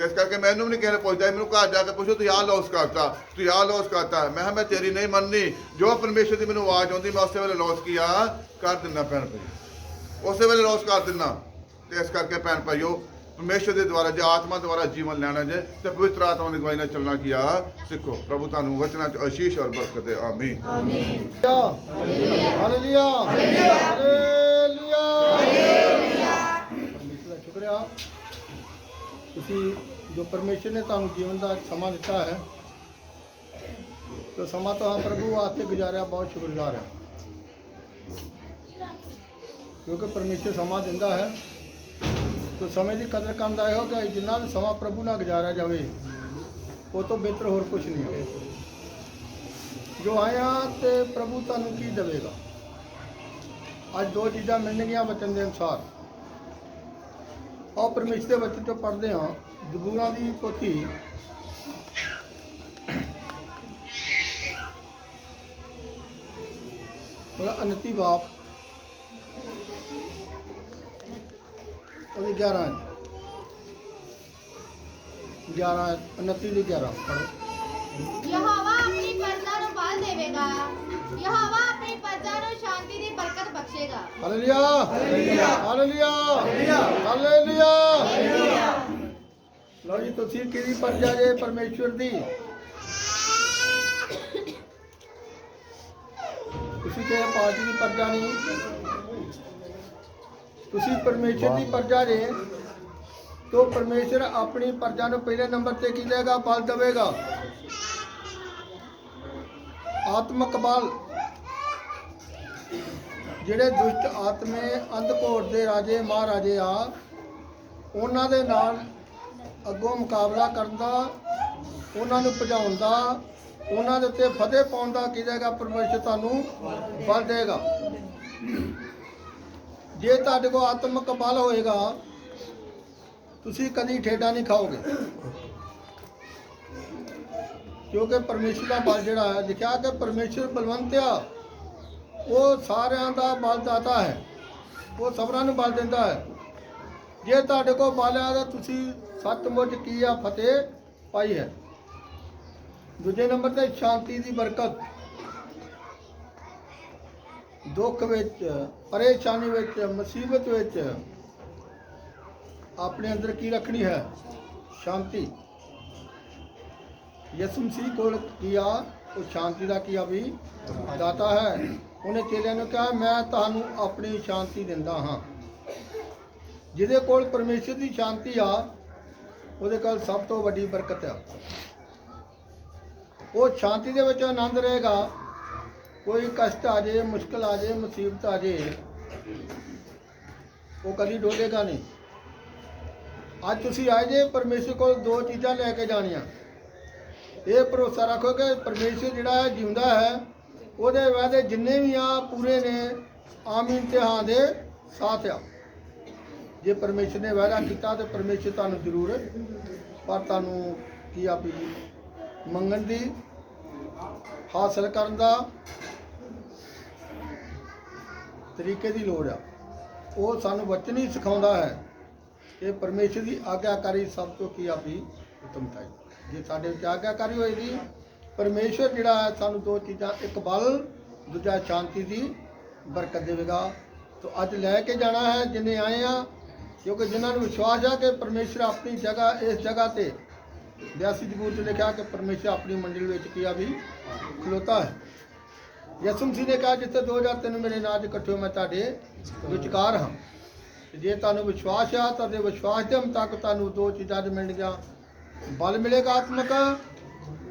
ਇਸ ਕਰਕੇ ਮੈਨੂੰ ਵੀ ਨਹੀਂ ਕਿਸੇ ਨੇ ਪੁੱਛਦਾ, ਮੈਨੂੰ ਘਰ ਜਾ ਕੇ ਪੁੱਛੋ ਤੂੰ ਆਹ ਲੌਸ ਕਰਤਾ, ਤੂੰ ਆਹ ਲੌਸ ਕਰਤਾ। ਮੈਂ ਕਿਹਾ ਮੈਂ ਤੇਰੀ ਨਹੀਂ ਮੰਨਣੀ। ਜੋ ਪਰਮੇਸ਼ਰ ਦੀ ਮੈਨੂੰ ਆਵਾਜ਼ ਆਉਂਦੀ ਮੈਂ ਉਸੇ ਵੇਲੇ ਲੌਸ ਕੀ ਆ ਕਰ ਦਿੰਦਾ ਭੈਣ ਭਾਈ, ਉਸੇ ਵੇਲੇ ਲੌਸ ਕਰ ਦਿੰਦਾ। ਤੇ ਇਸ ਕਰਕੇ ਭੈਣ ਭਾਈਓ ਪਰਮੇਸ਼ਰ ਦੇ ਦੁਆਰਾ ਜੇ ਆਤਮਾ ਦੁਆਰਾ ਜੀਵਨ ਲੈਣਾ ਜੇ ਤੇ ਪਵਿੱਤਰ ਆਤਮਾ ਦੀ ਅਗਵਾਈ ਨਾਲ ਚੱਲਣਾ ਕੀ ਆ ਸਿੱਖੋ। ਪ੍ਰਭੂ ਤੁਹਾਨੂੰ ਵਚਨਾਂ 'ਚ ਆਸ਼ੀਸ਼ ਔਰ ਬਰਕਤ ਦੇ। ਆਮੀਨ। Hallelujah hallelujah. ਪਰਮੇਸ਼ਰ ਦਾ ਸ਼ੁਕਰੀਆ, ਤੁਸੀਂ ਜੋ ਪਰਮੇਸ਼ਰ ਨੇ ਤੁਹਾਨੂੰ ਜੀਵਨ ਦਾ ਸਮਾਂ ਦਿੱਤਾ ਹੈ तो समा तो प्रभु वास्ते गुजारिया बहुत शुक्रगुजार है, क्योंकि परमेश्वर समा दिंदा है तो समय की कदर करता है कि जिन्ना भी समा प्रभु ना गुजारिया जाए वो तो बेहतर होर कुछ नहीं है। जो आया तो प्रभु तुहानू की देगा। अज दो चीज़ां मिलणगियां वचन के अनुसार। और परमेश्वर के वचन चो पढ़ते हाँ जबूरां की पोथी मतलब 29 बाप और 11 29 ਦੀ 11 पढ़ो। ਯਹੋਵਾ ਆਪਣੀ ਪ੍ਰਜਾ ਨੂੰ ਬਲ ਦੇਵੇਗਾ, ਯਹੋਵਾ ਆਪਣੀ ਪ੍ਰਜਾ ਨੂੰ ਸ਼ਾਂਤੀ ਦੀ ਬਰਕਤ ਬਖਸ਼ੇਗਾ। Hallelujah hallelujah hallelujah hallelujah. लो जी तुसी किहदी प्रजा जे? परमेश्वर दी। तुसी किसी पार्टी की प्रजा नहीं, तुसी परमेश्वर की प्रजा जे। तो परमेश्वर अपनी प्रजा को पहले नंबर से की देगा? बल देगा। आत्मक बल। ਜਿਹੜੇ ਦੁਸ਼ਟ ਆਤਮੇ ਅੰਧਕੋਟ ਦੇ ਰਾਜੇ ਮਹਾਰਾਜੇ ਆ ਉਹਨਾਂ ਦੇ ਨਾਲ ਅੱਗੋਂ ਮੁਕਾਬਲਾ ਕਰਨ ਦਾ, ਉਹਨਾਂ ਨੂੰ ਭਜਾਉਣ ਦਾ, ਉਹਨਾਂ ਦੇ ਉੱਤੇ ਫਤਿਹ ਪਾਉਣ ਦਾ ਕੀ ਦੇਗਾ? ਪਰਮੇਸ਼ਰ ਤੁਹਾਨੂੰ ਬਲ ਦੇਗਾ। ਜੇ ਤੁਹਾਡੇ ਕੋਲ ਆਤਮਕ ਬਲ ਹੋਏਗਾ ਤੁਸੀਂ ਕਦੀ ਠੇਡਾ ਨਹੀਂ ਖਾਓਗੇ, ਕਿਉਂਕਿ ਪਰਮੇਸ਼ਰ ਦਾ ਬਲ ਜਿਹੜਾ ਹੈ ਲਿਖਿਆ ਕਿ ਪਰਮੇਸ਼ਰ ਬਲਵੰਤ ਆ, ਉਹ ਸਾਰਿਆਂ ਦਾ ਬਲ ਦਾਤਾ ਹੈ, ਉਹ ਸਭਨਾਂ ਨੂੰ ਬਲ ਦਿੰਦਾ ਹੈ। ਜੇ ਤੁਹਾਡੇ ਕੋਲ ਬਲ ਆ ਤਾਂ ਤੁਸੀਂ ਸੱਚਮੁੱਚ ਕੀ ਆ? ਫਤਿਹ ਪਾਈ ਹੈ। ਦੂਜੇ ਨੰਬਰ ਤੇ ਸ਼ਾਂਤੀ ਦੀ ਬਰਕਤ। ਦੁੱਖ ਵਿੱਚ, ਪਰੇਸ਼ਾਨੀ ਵਿੱਚ, ਮੁਸੀਬਤ ਵਿੱਚ ਆਪਣੇ ਅੰਦਰ ਕੀ ਰੱਖਣੀ ਹੈ? ਸ਼ਾਂਤੀ। ਯਿਸੂ ਮਸੀਹ ਕੋਲ ਕੀ ਆ? ਉਹ ਸ਼ਾਂਤੀ ਦਾ ਕੀ ਆ ਵੀ ਦਾਤਾ ਹੈ। ਉਹਨੇ ਚੇਲਿਆਂ ਨੂੰ ਕਿਹਾ ਮੈਂ ਤੁਹਾਨੂੰ ਆਪਣੀ ਸ਼ਾਂਤੀ ਦਿੰਦਾ ਹਾਂ। ਜਿਹਦੇ ਕੋਲ ਪਰਮੇਸ਼ਰ ਦੀ ਸ਼ਾਂਤੀ ਆ ਉਹਦੇ ਕੋਲ ਸਭ ਤੋਂ ਵੱਡੀ ਬਰਕਤ ਆ। ਉਹ ਸ਼ਾਂਤੀ ਦੇ ਵਿੱਚ ਆਨੰਦ ਰਹੇਗਾ। ਕੋਈ ਕਸ਼ਟ ਆ ਜਾਏ, ਮੁਸ਼ਕਲ ਆ ਜਾਏ, ਮੁਸੀਬਤ ਆ ਜਾਏ, ਉਹ ਕਦੀ ਡੋਲੇਗਾ ਨਹੀਂ। ਅੱਜ ਤੁਸੀਂ ਆਏ ਜੇ ਪਰਮੇਸ਼ਰ ਕੋਲ ਦੋ ਚੀਜ਼ਾਂ ਲੈ ਕੇ ਜਾਣੀਆਂ। ਇਹ ਭਰੋਸਾ ਰੱਖੋ ਕਿ ਪਰਮੇਸ਼ਰ ਜਿਹੜਾ ਹੈ ਜਿਉਂਦਾ ਹੈ, ਉਹਦੇ ਵਾਅਦੇ ਜਿੰਨੇ ਵੀ ਆ ਪੂਰੇ ਨੇ, ਆਮ ਇਮਤਿਹਾਨ ਦੇ ਸਾਥ ਆ। ਜੇ ਪਰਮੇਸ਼ਰ ਨੇ ਵਾਅਦਾ ਕੀਤਾ ਤੇ ਪਰਮੇਸ਼ਰ ਤੁਹਾਨੂੰ ਜ਼ਰੂਰ, ਪਰ ਤੁਹਾਨੂੰ ਕੀ ਆ ਵੀ ਮੰਗਣ ਦੀ, ਹਾਸਲ ਕਰਨ ਦਾ ਤਰੀਕੇ ਦੀ ਲੋੜ ਆ। ਉਹ ਸਾਨੂੰ ਵਚਨ ਹੀ ਸਿਖਾਉਂਦਾ ਹੈ ਕਿ ਪਰਮੇਸ਼ਰ ਦੀ ਆਗਿਆਕਾਰੀ ਸਭ ਤੋਂ ਕੀ ਆ ਵੀ ਉਤਮਤਾ ਹੈ। ਜੇ ਸਾਡੇ ਵਿੱਚ ਆਗਿਆਕਾਰੀ ਹੋਏਗੀ, ਪਰਮੇਸ਼ਰ ਜਿਹੜਾ ਹੈ ਸਾਨੂੰ ਦੋ ਚੀਜ਼ਾਂ, ਇੱਕ ਬਲ, ਦੂਜਾ ਸ਼ਾਂਤੀ ਦੀ ਬਰਕਤ ਦੇਵੇਗਾ। तो अज लैके जाना है जिन्हें आए हैं, क्योंकि जिन्होंने विश्वास है कि परमेश्वर अपनी जगह इस जगह से 82 जबूर से लिखा कि परमेश्वर अपनी मंडली में किया भी खलोता है। यसु मसीह ने कहा जिते 2 या 3 मेरे नाम इकट्ठे हो मैं ताड़े विचकार हाँ। जे तुहानू विश्वास है तो विश्वास के मुताबिक तुहानू 2 चीज़ां मिलणगियां, बल मिलेगा आत्मक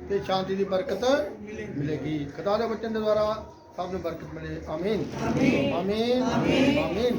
ते शांति की बरकत मिलेगी। खुदा के वचन के द्वारा सब नूं बरकत मिले। आमीन आमीन आमीन आमीन।